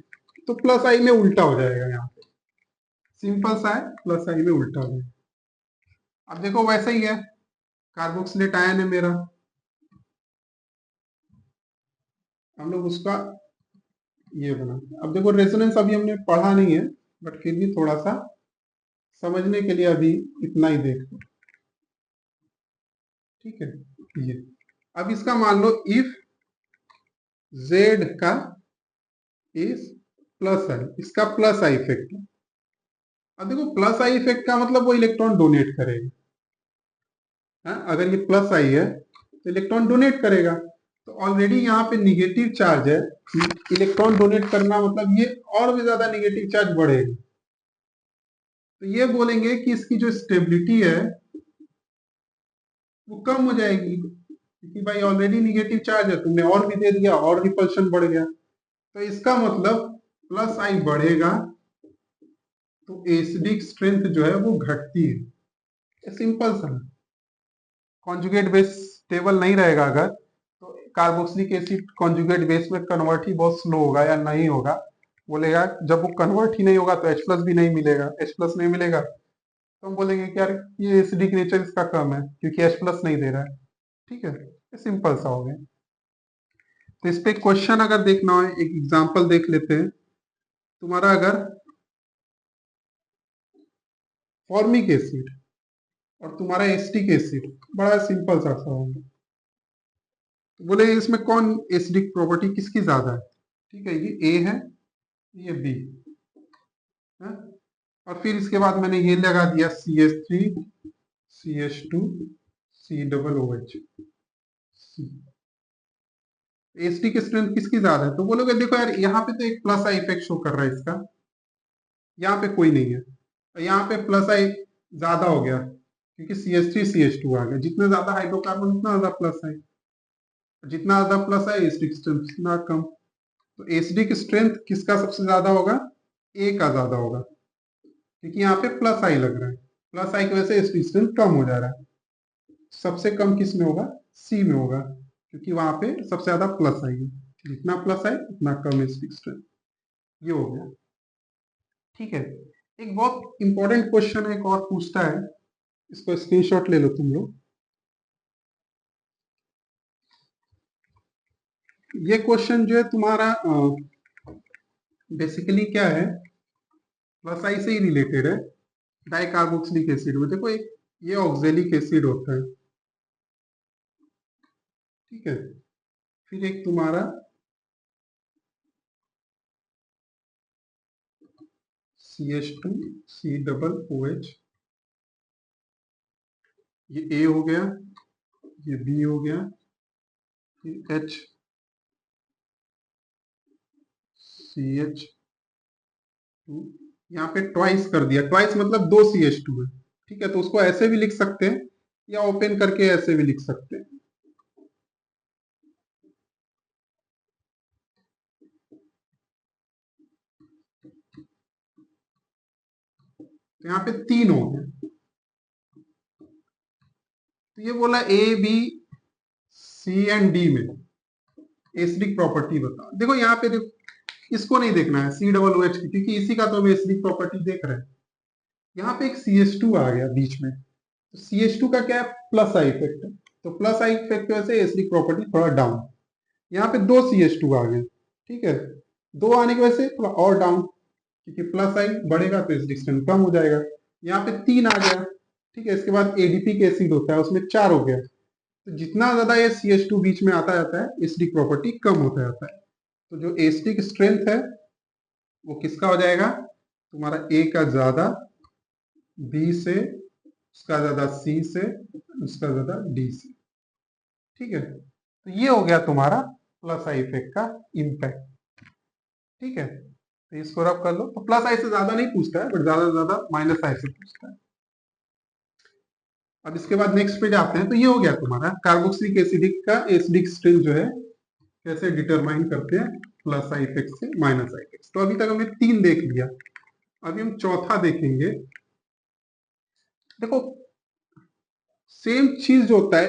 तो प्लस आई में उल्टा हो जाएगा, यहाँ पे सिंपल सा है, प्लस आई में उल्टा हो जाएगा। अब देखो वैसा ही है, कार्बोक्सिलेट आयन है मेरा, हम लोग उसका ये बना। अब देखो रेजोनेंस अभी हमने पढ़ा नहीं है, बट फिर भी थोड़ा सा समझने के लिए अभी इतना ही देख लो। ठीक है, ये अब इसका मान लो इफ जेड का इज प्लस आई, इसका प्लस आई इफेक्ट है। अब देखो प्लस आई इफेक्ट का मतलब वो इलेक्ट्रॉन डोनेट करेगा। हाँ? अगर ये प्लस आई है तो इलेक्ट्रॉन डोनेट करेगा। तो ऑलरेडी यहाँ पे निगेटिव चार्ज है, इलेक्ट्रॉन डोनेट करना मतलब ये और भी ज्यादा निगेटिव चार्ज बढ़ेगा। तो ये बोलेंगे कि इसकी जो स्टेबिलिटी है वो कम हो जाएगी, क्योंकि भाई ऑलरेडी निगेटिव चार्ज है, तुमने और भी दे दिया और रिपल्शन बढ़ गया। तो इसका मतलब प्लस आई बढ़ेगा तो एसिडिक स्ट्रेंथ जो है वो घटती है। सिंपल सा, कॉन्जुगेट बेस स्टेबल नहीं रहेगा अगर, तो कार्बोक्सिलिक एसिड कॉन्जुगेट बेस में कन्वर्ट ही बहुत स्लो होगा या नहीं होगा। बोलेगा जब वो कन्वर्ट ही नहीं होगा तो H प्लस भी नहीं मिलेगा, H प्लस नहीं मिलेगा तो हम बोलेंगे कि यार ये एसिडिक नेचर इसका कम है क्योंकि H प्लस नहीं दे रहा है। ठीक है, ये सिंपल सा हो गया। तो इस पे क्वेश्चन अगर देखना हो, एक एग्जांपल देख लेते हैं। तुम्हारा अगर फॉर्मिक एसिड और तुम्हारा एसिटिक एसिड, बड़ा सिंपल सा सवाल है। तो बोले इसमें कौन एसिडिक प्रॉपर्टी किसकी ज्यादा है। ठीक है, ये ए है, ये बी है, और फिर इसके बाद मैंने ये लगा दिया CH3 CH2 C OOH। Acidic strength किसकी ज्यादा है, तो बोलोगे देखो यार यहाँ पे तो एक प्लस आई इफेक्ट शो कर रहा है इसका, यहाँ पे कोई नहीं है, और यहाँ पे प्लस आई ज्यादा हो गया क्योंकि CH3 CH2 आ गया। जितने ज्यादा हाइड्रोकार्बन उतना ज्यादा प्लस आई, जितना ज्यादा प्लस आई एसिडिक स्ट्रेंथ उतना कम। तो एसिडिक स्ट्रेंथ किसका सबसे ज्यादा होगा, ए का ज्यादा होगा, क्योंकि यहाँ पे प्लस आई लग रहा है। प्लस आई की वजह से एसिडिक स्ट्रेंथ कम हो जा रहा है। सबसे कम किस में होगा, सी में होगा, क्योंकि वहां पे सबसे ज्यादा प्लस आई है। जितना प्लस आई उतना कम एसिडिक स्ट्रेंथ। ये हो गया। ठीक है, एक बहुत इंपॉर्टेंट क्वेश्चन है, एक और पूछता है, इसको स्क्रीनशॉट ले लो तुम लोग। ये क्वेश्चन जो है तुम्हारा बेसिकली क्या है, प्लस आई से ही रिलेटेड है। डाइकार्बोक्सिलिक एसिड में देखो एक ये ऑक्जेलिक एसिड होता है, ठीक है, फिर एक तुम्हारा CH2 COOH, ये ए हो गया, ये बी हो गया, फिर HCH2, यहाँ पे ट्वाइस कर दिया, ट्वाइस मतलब 2 CH2 है। ठीक है, तो उसको ऐसे भी लिख सकते हैं या ओपन करके ऐसे भी लिख सकते हैं। तो यहाँ पे 3 हो गए। तो ये बोला A B C and D में एसिडिक प्रॉपर्टी बता। देखो यहाँ पे देखो इसको नहीं देखना है सी डबल ओ एच की, क्योंकि इसी का तो हम एसिडिक प्रॉपर्टी देख रहे हैं। यहाँ पे एक सी एच टू आ गया बीच में, तो सी एच टू का क्या है, प्लस आई इफेक्ट है, तो प्लस आई इफेक्ट की वजह से एसिडिक प्रॉपर्टी थोड़ा डाउन। यहाँ पे दो सी एच टू आ गए, ठीक है, दो आने की वजह से थोड़ा और डाउन, क्योंकि प्लस आई बढ़ेगा तो एसिडिक स्ट्रेंथ कम हो जाएगा। यहाँ पे तीन आ गया, ठीक है, इसके बाद एडीपी के एसिड होता है उसमें चार हो गया, तो जितना ज्यादा ये सी एच टू बीच में आता जाता है एसिडिक प्रॉपर्टी कम होता जाता है। तो जो एसिडिक स्ट्रेंथ है वो किसका हो जाएगा, तुम्हारा ए का ज्यादा, बी से, उसका ज्यादा सी से, उसका ज्यादा डी से, ठीक है। तो ये हो गया तुम्हारा प्लस आई इफेक्ट का इम्पैक्ट, ठीक है। तो इसको रब कर लो, तो प्लस आई से ज्यादा नहीं पूछता है, बट ज्यादा से ज्यादा माइनस आई से पूछता है। अब इसके बाद नेक्स्ट पे जाते हैं, तो ये हो गया तुम्हारा कार्बोक्सिलिक एसिडिक का एसिडिक स्ट्रेंथ जो है कैसे डिटरमाइन करते हैं, प्लस आई इफेक्ट से माइनस आई इफेक्ट। तो अभी तक हमने तीन देख लिया, अभी हम चौथा देखेंगे। देखो सेम चीज जो होता है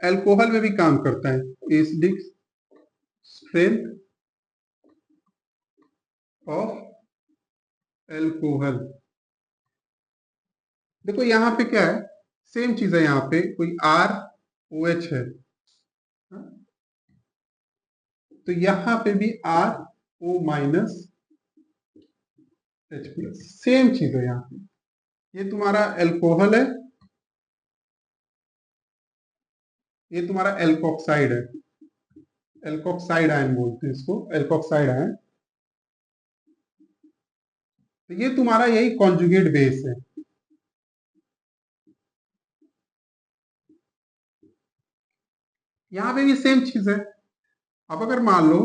अल्कोहल में भी काम करता है, एसिडिक स्ट्रेंथ ऑफ अल्कोहल। देखो यहाँ पे क्या है, सेम चीज है, यहाँ पे कोई आर ओ एच है, तो यहाँ पे भी R O minus H plus, same चीज है यहाँ पे। ये तुम्हारा अल्कोहल है, ये तुम्हारा एल्कोक्साइड है, एल्कोक्साइड आयन बोलते हैं इसको, एल्कोक्साइड आयन। तो ये तुम्हारा यही कॉन्जुगेट बेस है। यहां पे भी सेम चीज है। अब अगर मान लो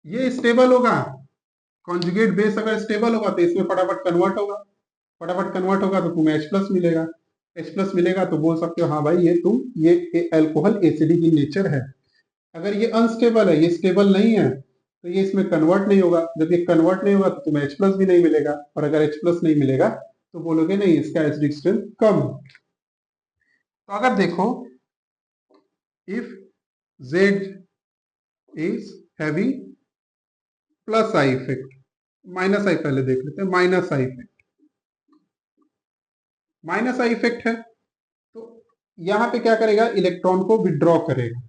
ये स्टेबल होगा, कॉन्जुगेट बेस अगर स्टेबल होगा तो इसमें फटाफट कन्वर्ट होगा, फटाफट कन्वर्ट होगा तो तुम्हें H प्लस मिलेगा, H प्लस मिलेगा तो बोल सकते हो हाँ भाई ये अल्कोहल एसिडिक इन नेचर है। अगर ये अनस्टेबल है, ये स्टेबल नहीं है, तो ये इसमें कन्वर्ट नहीं होगा, जब ये कन्वर्ट नहीं होगा तो तुम्हें H प्लस भी नहीं मिलेगा, और अगर H प्लस नहीं मिलेगा तो बोलोगे नहीं इसका एसिडिक स्ट्रेंथ कम है। तो अगर देखो if Z is having plus I effect, minus I पहले देख लेते हैं, minus I effect, minus I effect है, तो यहां पे क्या करेगा, इलेक्ट्रॉन को विड्रॉ करेगा,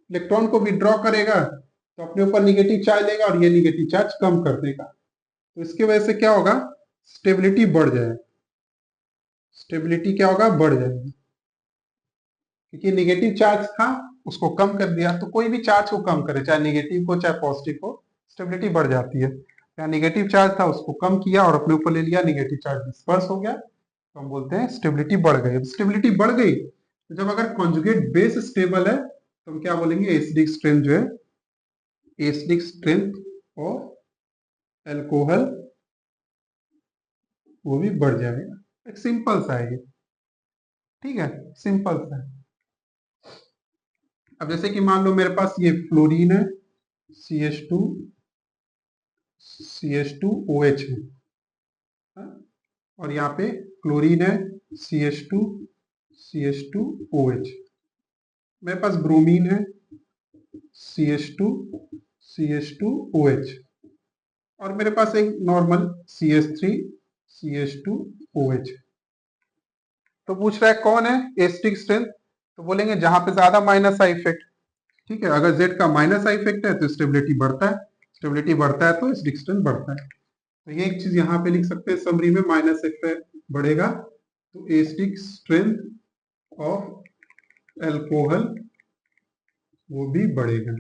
इलेक्ट्रॉन को विड्रॉ करेगा तो अपने ऊपर निगेटिव चार्ज लेगा और ये निगेटिव चार्ज कम कर देगा, तो इसकी वजह से क्या होगा, स्टेबिलिटी बढ़ जाएगा, स्टेबिलिटी क्या होगा, बढ़ जाएगी, क्योंकि निगेटिव चार्ज था उसको कम कर दिया, तो कोई भी चार्ज को कम करे, चाहे निगेटिव को चाहे पॉजिटिव को, स्टेबिलिटी बढ़ जाती है। या निगेटिव चार्ज था उसको कम किया और अपने ऊपर ले लिया, निगेटिव चार्ज डिस्पर्स हो गया, तो हम बोलते हैं स्टेबिलिटी बढ़ गई। स्टेबिलिटी बढ़ गई तो जब अगर कॉन्जुगेट बेस स्टेबल है तो हम क्या बोलेंगे, एसिडिक स्ट्रेंथ जो है, एसिडिक स्ट्रेंथ ऑफ एल्कोहल वो भी बढ़ जाएगा। एक सिंपल सा है ये, ठीक है, सिंपल सा है। अब जैसे कि मान लो मेरे पास ये फ्लोरीन है, C H two, C H two O H है, हाँ? और यहाँ पे क्लोरीन है, C H two, C H two O H. मेरे पास ब्रोमीन है, C H two, C H two O H, और मेरे पास एक normal C H three, C H two O H. तो पूछ रहा है कौन है एसिडिक स्ट्रेंथ, तो बोलेंगे जहां पे ज्यादा माइनस आई इफेक्ट, ठीक है, अगर Z का माइनस आई इफेक्ट है तो स्टेबिलिटी बढ़ता है, स्टेबिलिटी बढ़ता है तो एसिडिक स्ट्रेंथ बढ़ता है। तो ये एक चीज यहाँ पे लिख सकते हैं समरी में, माइनस इफेक्ट बढ़ेगा तो एसिडिक स्ट्रेंथ ऑफ एल्कोहल वो भी बढ़ेगा,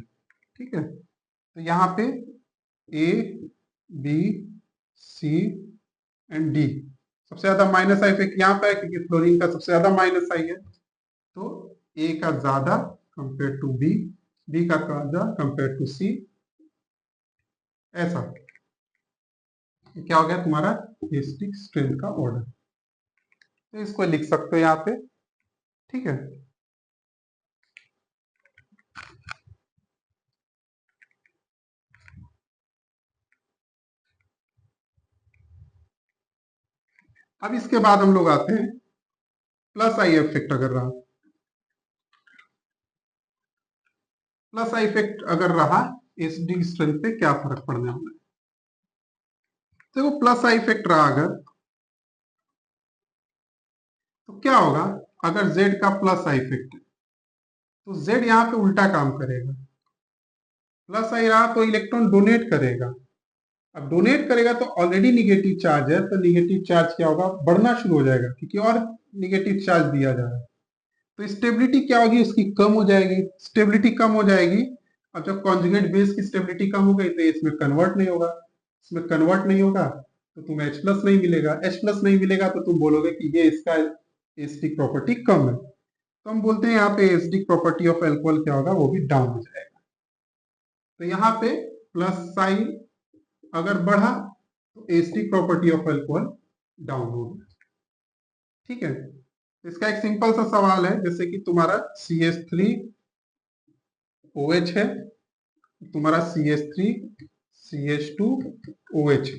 ठीक है। तो यहाँ पे A B C and D, सबसे ज्यादा माइनस आई इफेक्ट यहाँ पे है क्योंकि फ्लोरीन का सबसे ज्यादा माइनस आई है, तो ए का ज्यादा कंपेयर टू बी, बी का ज्यादा कंपेयर टू सी, ऐसा क्या हो गया तुम्हारा एसिडिक स्ट्रेंथ का ऑर्डर। तो इसको लिख सकते हो यहाँ पे, ठीक है। अब इसके बाद हम लोग आते हैं प्लस आई इफेक्ट अगर रहा, प्लस आई इफेक्ट अगर रहा एसिडिक स्ट्रेंथ पे क्या फर्क पड़ने वाला है। देखो प्लस आई इफेक्ट रहा अगर, तो क्या होगा, अगर Z का प्लस आई इफेक्ट है तो Z यहाँ पे उल्टा काम करेगा। प्लस आई रहा तो इलेक्ट्रॉन डोनेट करेगा। अब डोनेट करेगा तो ऑलरेडी निगेटिव चार्ज है, तो निगेटिव चार्ज क्या होगा, बढ़ना शुरू हो जाएगा क्योंकि और निगेटिव चार्ज दिया जा रहा है। तो स्टेबिलिटी क्या होगी उसकी, कम हो जाएगी। स्टेबिलिटी कम हो जाएगी। अब जब कॉन्जुगेट बेस की स्टेबिलिटी कम हो गई तो इसमें कन्वर्ट नहीं होगा। इसमें कन्वर्ट नहीं होगा तो तुम्हें H प्लस नहीं मिलेगा। H प्लस नहीं मिलेगा तो तुम बोलोगे कि ये इसका एसिडिक प्रॉपर्टी कम है, तो हम बोलते हैं यहाँ पे एसिडिक प्रॉपर्टी ऑफ एल्कोहल क्या होगा, वो भी डाउन हो जाएगा। तो यहाँ पे प्लस साइन अगर बढ़ा तो acidic property of alcohol down होगा। ठीक है, इसका एक सिंपल सा सवाल है, जैसे कि तुम्हारा CH3OH है, तुम्हारा CH3CH2OH।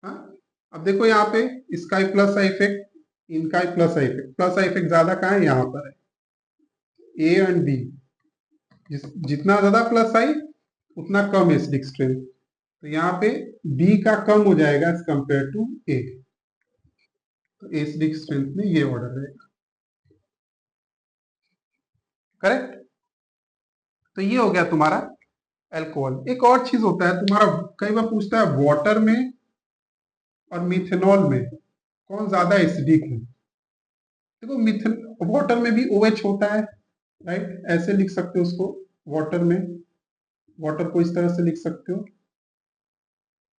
हाँ, अब देखो यहाँ पे इसका ही प्लस आई इफेक्ट, इनका ही plus I effect. Plus I effect ज्यादा कहाँ है, यहाँ पर है, ए एंड बी। जितना ज्यादा प्लस आई उतना कम एसिडिक स्ट्रेंथ। तो यहाँ पे बी का कम हो जाएगा एज कंपेयर टू ए, तो एसिडिक स्ट्रेंथ में ये ऑर्डर रहेगा। करेक्ट। तो ये हो गया तुम्हारा अल्कोहल। एक और चीज होता है तुम्हारा, कई बार पूछता है वाटर में और मिथेनॉल में कौन ज्यादा एसिडिक है। देखो मिथेन वाटर में भी OH होता है, राइट, ऐसे लिख सकते हो उसको, वाटर में, वाटर को इस तरह से लिख सकते हो।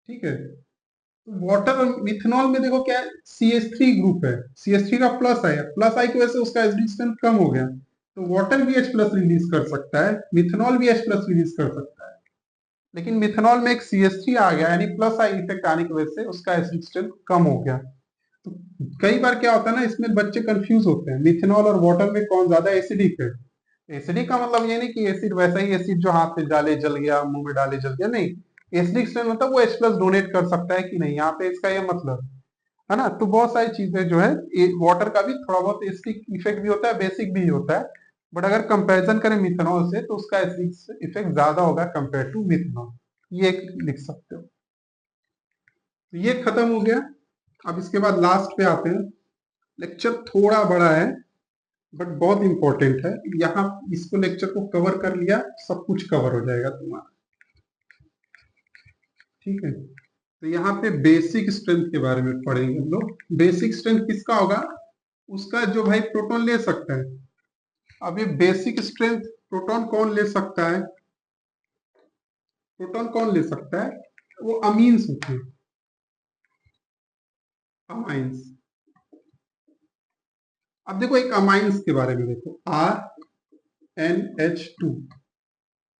ठीक है, तो वाटर और मिथेनॉल में देखो क्या है, CH3 ग्रुप है, CH3 का प्लस है, प्लस आई की वजह से उसका एसिडिक स्ट्रेंथ कम हो गया। तो वाटर भी H प्लस रिलीज कर सकता है, मिथेनॉल भी H प्लस रिलीज कर सकता है, लेकिन मिथेनॉल में एक CH3 आ गया, यानी प्लस आई इफेक्ट आने की वजह से उसका एसिडिक स्ट्रेंथ कम हो गया। तो कई बार क्या होता है ना, इसमें बच्चे कंफ्यूज होते हैं, मिथेनॉल और वाटर में कौन ज्यादा एसिडिक है। एसिडिक का मतलब ये नहीं कि एसिड वैसा ही एसिड जो हाथ पे डाले जल गया, मुंह में डाले जल गया, नहीं। एसिडिक स्ट्रेंथ मतलब वो H प्लस डोनेट कर सकता है कि नहीं, यहाँ पे इसका ये मतलब है ना। तो बहुत सारी चीजें जो है, वाटर का भी थोड़ा बहुत एसिडिक इफेक्ट भी होता है, बेसिक भी होता है, बट अगर कंपैरिजन करें मिथेनॉल से तो उसका एसिडिक इफेक्ट ज्यादा होगा कंपेयर टू मिथेनॉल, ये लिख सकते हो। तो ये खत्म हो गया। अब इसके बाद लास्ट पे आते हैं। लेक्चर थोड़ा बड़ा है बट बहुत इंपॉर्टेंट है, यहाँ इसको लेक्चर को कवर कर लिया सब कुछ कवर हो जाएगा तुम्हारा। ठीक है, तो यहाँ पे बेसिक स्ट्रेंथ के बारे में पढ़ेंगे हम लोग। बेसिक स्ट्रेंथ किसका होगा, उसका जो भाई प्रोटॉन ले सकता है। अब ये बेसिक स्ट्रेंथ प्रोटॉन कौन ले सकता है, प्रोटॉन कौन ले सकता है, वो अमीन्स होते हैं, अमाइंस। अब देखो एक अमाइंस के बारे में देखो, RNH2।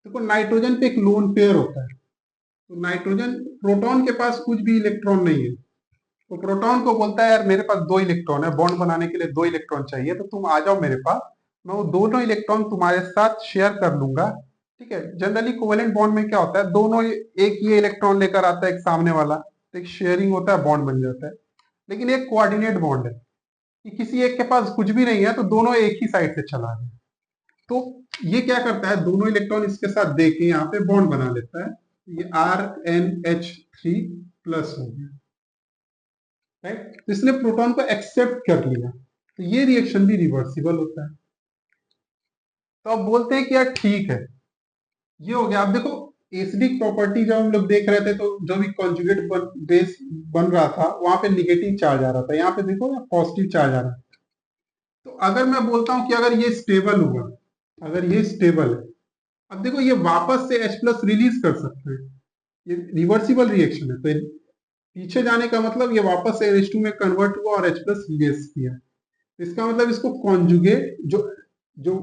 देखो नाइट्रोजन पे एक लोन पेयर होता है, तो नाइट्रोजन, प्रोटॉन के पास कुछ भी इलेक्ट्रॉन नहीं है, तो प्रोटॉन को बोलता है यार मेरे पास 2 इलेक्ट्रॉन है, बॉन्ड बनाने के लिए 2 इलेक्ट्रॉन चाहिए, तो तुम आ जाओ मेरे पास, मैं वो दोनों इलेक्ट्रॉन तुम्हारे साथ शेयर कर लूंगा। ठीक है, जनरली कोवेलेंट बॉन्ड में क्या होता है, दोनों एक ये इलेक्ट्रॉन लेकर आता है, एक सामने वाला, तो एक शेयरिंग होता है, बॉन्ड बन जाता है। लेकिन एक कोऑर्डिनेट बॉन्ड है कि किसी एक के पास कुछ भी नहीं है तो दोनों एक ही साइड से चला गया, तो ये क्या करता है, दोनों इलेक्ट्रॉन इसके साथ देके यहाँ पे बॉन्ड बना लेता है, ये RNH3 प्लस हो गया, राइट। तो इसने प्रोटॉन को एक्सेप्ट कर लिया, तो ये रिएक्शन भी रिवर्सिबल होता है। तो अब बोलते हैं कि यार ठीक है, ये हो गया। अब देखो एसिडिक प्रॉपर्टी जब हम लोग देख रहे थे तो जो भी कॉन्जुगेट बेस बन रहा था वहां पे निगेटिव चार्ज आ रहा था, यहाँ पे देखो पॉजिटिव चार्ज आ रहा है। तो अगर मैं बोलता हूं कि अगर ये स्टेबल हुआ, अगर ये स्टेबल है, अब देखो ये वापस से H प्लस रिलीज कर सकते हैं, ये रिवर्सिबल रिएक्शन है, तो पीछे जाने का मतलब ये वापस से NH2 में कन्वर्ट हुआ और H प्लस रिलीज किया। इसका मतलब इसको कॉन्जुगेट जो जो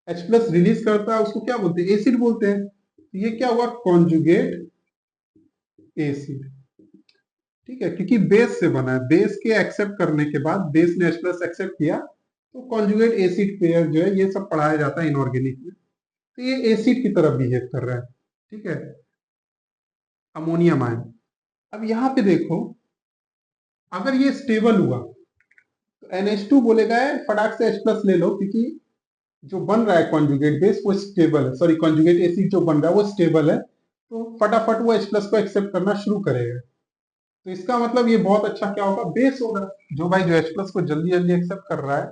H प्लस रिलीज करता है उसको क्या बोलते हैं, एसिड बोलते हैं। तो ये क्या हुआ, कॉन्जुगेट एसिड। ठीक है, क्योंकि बेस से बना है, बेस के एक्सेप्ट करने के बाद, बेस ने H प्लस एक्सेप्ट किया तो कॉन्जुगेट एसिड पेयर जो है, ये सब पढ़ाया जाता है इनऑर्गेनिक में, तो ये एसिड की तरह बिहेव कर रहा है। ठीक है, अमोनियम आयन। अब यहाँ पे देखो, अगर ये स्टेबल हुआ तो NH2 बोलेगा है फटाक से H प्लस ले लो, क्योंकि जो बन रहा है कॉन्जुगेट बेस वो स्टेबल है, सॉरी कॉन्जुगेट एसिड जो बन रहा है वो स्टेबल है, तो फटाफट वो H प्लस को एक्सेप्ट करना शुरू करेगा। तो इसका मतलब ये बहुत अच्छा क्या होगा, बेस होगा। जो भाई जो H प्लस को जल्दी जल्दी एक्सेप्ट कर रहा है,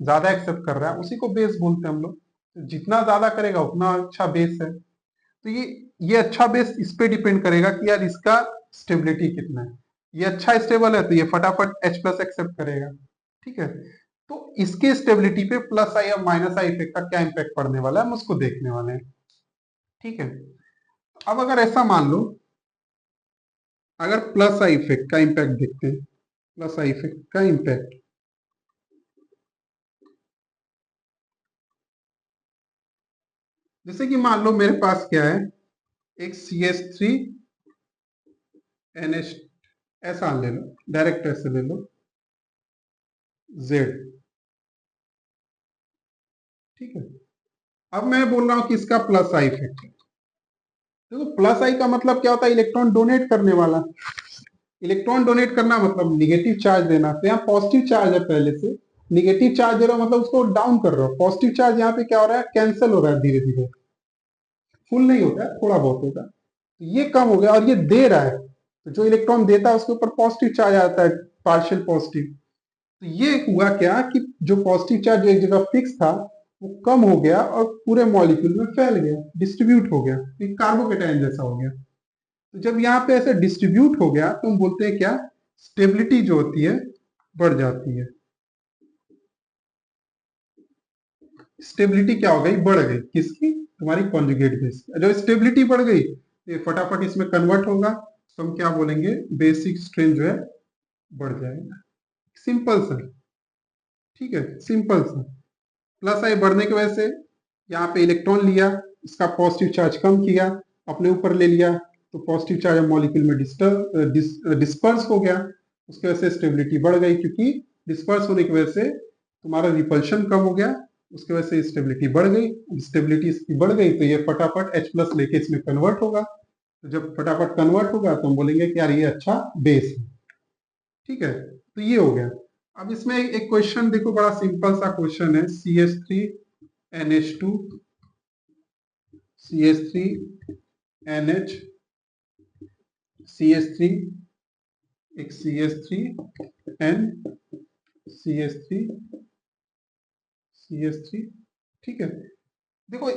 ज्यादा एक्सेप्ट कर रहा है, उसी को बेस बोलते हैं हम लोग। तो जितना ज्यादा करेगा उतना अच्छा बेस है। तो ये अच्छा बेस इस पे डिपेंड करेगा कि यार इसका स्टेबिलिटी कितना है। ये अच्छा स्टेबल है तो ये फटाफट H प्लस एक्सेप्ट करेगा। ठीक है, तो इसके स्टेबिलिटी पे प्लस आई और माइनस आई इफेक्ट का क्या इम्पैक्ट पड़ने वाला है हम उसको देखने वाले हैं। ठीक है, अब अगर ऐसा मान लो, अगर प्लस आई इफेक्ट का इम्पैक्ट देखते हैं, प्लस आई इफेक्ट का इम्पैक्ट, जैसे कि मान लो मेरे पास क्या है, एक CH3NH, ऐसा ले लो, डायरेक्ट ऐसे ले लो Z। ठीक है, अब मैं बोल रहा हूं कि इसका प्लस आई इफेक्ट है। देखो प्लस आई का मतलब क्या होता है, इलेक्ट्रॉन डोनेट करने वाला। इलेक्ट्रॉन डोनेट करना मतलब निगेटिव चार्ज देना, तो यहाँ पॉजिटिव चार्ज है पहले से, निगेटिव चार्ज दे रहा हो मतलब उसको डाउन कर रहा हो। पॉजिटिव चार्ज यहाँ पे क्या हो रहा है, कैंसिल हो रहा है धीरे धीरे, फुल नहीं होता है, थोड़ा बहुत होता है। तो ये कम हो गया और ये दे रहा है, तो जो इलेक्ट्रॉन देता है उसके ऊपर पॉजिटिव चार्ज आता है, पार्शियल पॉजिटिव। तो ये हुआ क्या कि जो पॉजिटिव चार्ज जो एक जगह फिक्स था वो कम हो गया और पूरे मॉलिक्यूल में फैल गया, डिस्ट्रीब्यूट हो गया, एक कार्बोकेटाइन जैसा हो गया। तो जब यहाँ पे ऐसे डिस्ट्रीब्यूट हो गया तो हम बोलते हैं क्या, स्टेबिलिटी जो होती है बढ़ जाती है। स्टेबिलिटी क्या हो गई, बढ़ गई, किसकी, तुम्हारी कॉन्जुगेट बेस की। जब स्टेबिलिटी बढ़ गई तो ये फटाफट इसमें कन्वर्ट होगा, तो हम क्या बोलेंगे, बेसिक स्ट्रेन जो है बढ़ जाएगा। सिंपल सा, ठीक है, सिंपल सा। प्लस आई बढ़ने की वजह से यहाँ पे इलेक्ट्रॉन लिया, इसका पॉजिटिव चार्ज कम किया, अपने ऊपर ले लिया, तो पॉजिटिव चार्ज मॉलिक्यूल में डिस्पर्स हो गया, उसकी वजह से स्टेबिलिटी बढ़ गई, क्योंकि डिस्पर्स होने की वजह से तुम्हारा रिपल्शन कम हो गया, उसकी वजह से स्टेबिलिटी बढ़ गई। स्टेबिलिटी इसकी बढ़ गई तो ये फटाफट H प्लस लेके इसमें कन्वर्ट होगा, तो जब फटाफट कन्वर्ट होगा तो हम बोलेंगे कि यार ये अच्छा बेस है। ठीक है, तो ये हो गया। अब इसमें एक क्वेश्चन देखो, बड़ा सिंपल सा क्वेश्चन है, CH3NH2, CH3NH, CH3, एक CH3N, CH3, CH3। ठीक है, देखो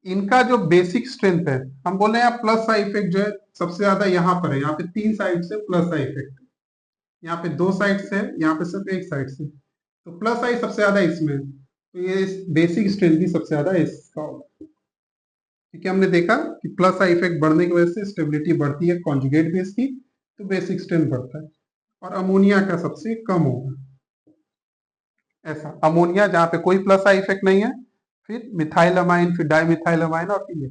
इनका जो बेसिक स्ट्रेंथ है, हम बोल रहे हैं प्लस आई इफेक्ट जो है सबसे ज्यादा यहाँ पर है, यहाँ पे 3 साइड से प्लस आई इफेक्ट, यहाँ पे 2 साइड से, यहाँ पे सिर्फ 1 साइड से, तो प्लस आई सबसे ज्यादा इसमें है, तो ये बेसिक स्ट्रेंथ भी सबसे ज्यादा इसका होगा। क्योंकि हमने देखा कि प्लस आई इफेक्ट बढ़ने की वजह से स्टेबिलिटी बढ़ती है कॉन्जुगेट बेस की, तो बेसिक स्ट्रेंथ बढ़ता है, और अमोनिया का सबसे कम होगा। ऐसा अमोनिया जहाँ पे कोई प्लस आई इफेक्ट नहीं है, फिर मिथाइलमाइन, फिर डाइमिथाइलमाइन, और फिर ये।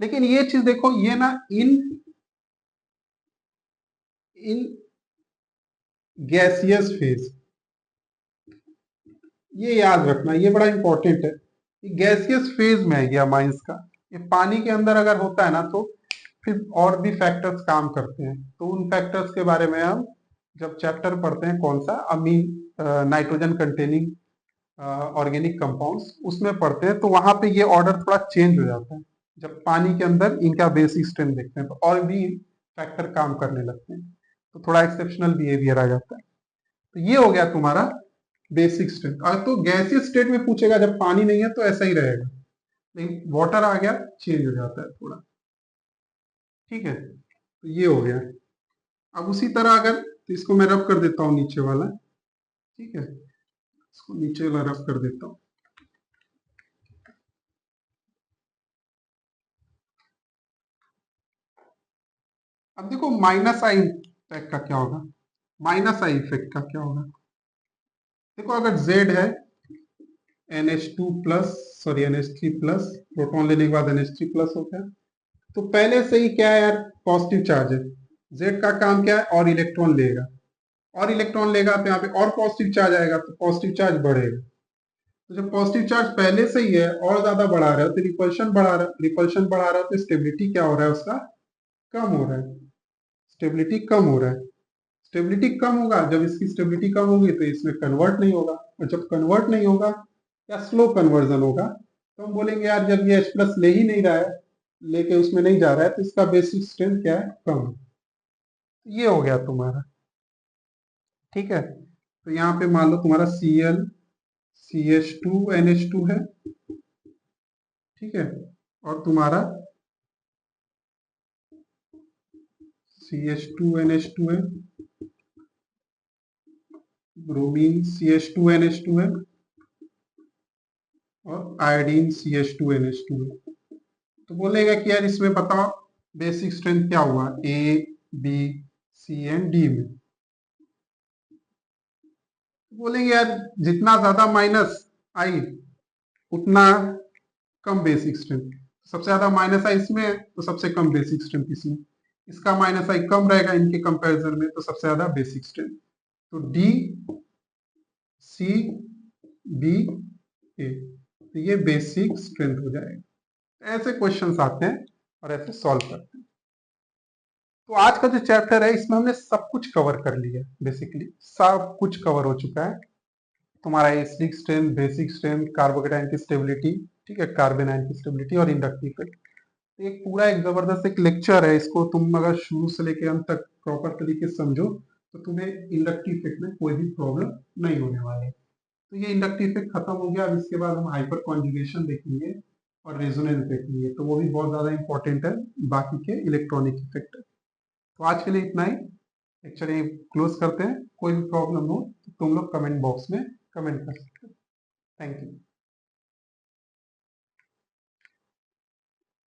लेकिन ये चीज देखो, ये ना इन इन गैसियस फेज, ये याद रखना, ये बड़ा इंपॉर्टेंट है। गैसियस फेज में है ये अमाइंस का। ये पानी के अंदर अगर होता है ना तो फिर और भी फैक्टर्स काम करते हैं, तो उन फैक्टर्स के बारे में हम जब चैप्टर पढ़ते हैं, कौन सा, अमीन नाइट्रोजन कंटेनिंग ऑर्गेनिक कंपाउंड्स, उसमें पढ़ते हैं, तो वहां पे ये ऑर्डर थोड़ा चेंज हो जाता है। जब पानी के अंदर इनका बेसिक स्ट्रेंथ देखते हैं तो और भी फैक्टर काम करने लगते हैं, तो थोड़ा एक्सेप्शनल बिहेवियर आ जाता है। तो ये हो गया तुम्हारा बेसिक स्ट्रेंथ। और तो गैसियस स्टेट में पूछेगा, जब पानी नहीं है तो ऐसा ही रहेगा, लेकिन वाटर आ गया चेंज हो जाता है थोड़ा। ठीक है, तो ये हो गया। अब उसी तरह अगर, तो इसको मैं रब कर देता हूँ नीचे वाला। ठीक है, इसको नीचे वाला रब कर देता हूँ। अब देखो माइनस आई इफेक्ट का क्या होगा, माइनस आई इफेक्ट का क्या होगा। देखो अगर Z है NH2 plus, sorry NH3 plus, proton लेने के बाद NH3 प्लस हो गया, तो पहले से ही क्या है यार, पॉजिटिव चार्ज है। Z का काम क्या है, और इलेक्ट्रॉन लेगा, और इलेक्ट्रॉन लेगा तो यहाँ पे और पॉजिटिव चार्ज आएगा, तो पॉजिटिव चार्ज बढ़ेगा। तो जब पॉजिटिव चार्ज पहले से ही है और ज्यादा बढ़ा रहा है तो रिपल्शन बढ़ा रहा है, रिपल्शन बढ़ा रहा है तो स्टेबिलिटी क्या हो रहा है उसका, कम हो रहा है, स्टेबिलिटी कम हो रहा है। स्टेबिलिटी कम होगा, जब इसकी स्टेबिलिटी कम होगी तो इसमें कन्वर्ट नहीं होगा, और जब कन्वर्ट नहीं होगा या स्लो कन्वर्जन होगा, तो हम बोलेंगे यार जब ये H प्लस ले ही नहीं रहा है, लेके उसमें नहीं जा रहा है, तो इसका बेसिक स्ट्रेंथ क्या है, कम। ये हो गया तुम्हारा, ठीक है। तो यहाँ पे मान लो तुम्हारा Cl CH2NH2 है, ठीक है, और तुम्हारा CH2NH2 है, ब्रोमीन CH2NH2 है, और आयोडीन CH2NH2 है। तो बोलेगा कि यार इसमें बताओ बेसिक स्ट्रेंथ क्या हुआ A B C and D में। तो बोलेंगे यार जितना ज्यादा माइनस आई उतना कम बेसिक स्ट्रेंथ, सबसे ज्यादा माइनस आई इसमें है तो सबसे कम बेसिक स्ट्रेंथ इसमें, इसका माइनस आई कम रहेगा इनके कंपैरिजन में तो सबसे ज्यादा बेसिक स्ट्रेंथ। तो D C B A, तो ये बेसिक स्ट्रेंथ हो जाएगा। ऐसे क्वेश्चंस आते हैं और ऐसे सॉल्व करते हैं। तो आज का जो चैप्टर है इसमें हमने सब कुछ कवर कर लिया, बेसिकली सब कुछ कवर हो चुका है। तुम्हारा acidic strength, basic strength, carbocation की स्टेबिलिटी, ठीक है, कार्बन आयन की स्टेबिलिटी और इंडक्टिव इफेक्ट। तो एक पूरा एक जबरदस्त एक लेक्चर है, इसको तुम अगर शुरू से लेकर अंत तक प्रॉपर तरीके से समझो तो तुम्हें इंडक्टिव इफेक्ट में कोई भी प्रॉब्लम नहीं होने वाला है। तो ये इंडक्टिव इफेक्ट खत्म हो गया। अब इसके बाद हम हाइपर कॉन्जुगेशन देखेंगे और रेजोनेंस देखेंगे, तो वो भी बहुत ज्यादा इंपॉर्टेंट है बाकी के इलेक्ट्रॉनिक इफेक्ट। तो आज के लिए इतना ही, लेक्चर यहीं क्लोज करते हैं। कोई भी प्रॉब्लम हो तो तुम लोग कमेंट बॉक्स में कमेंट कर सकते हो। Thank you.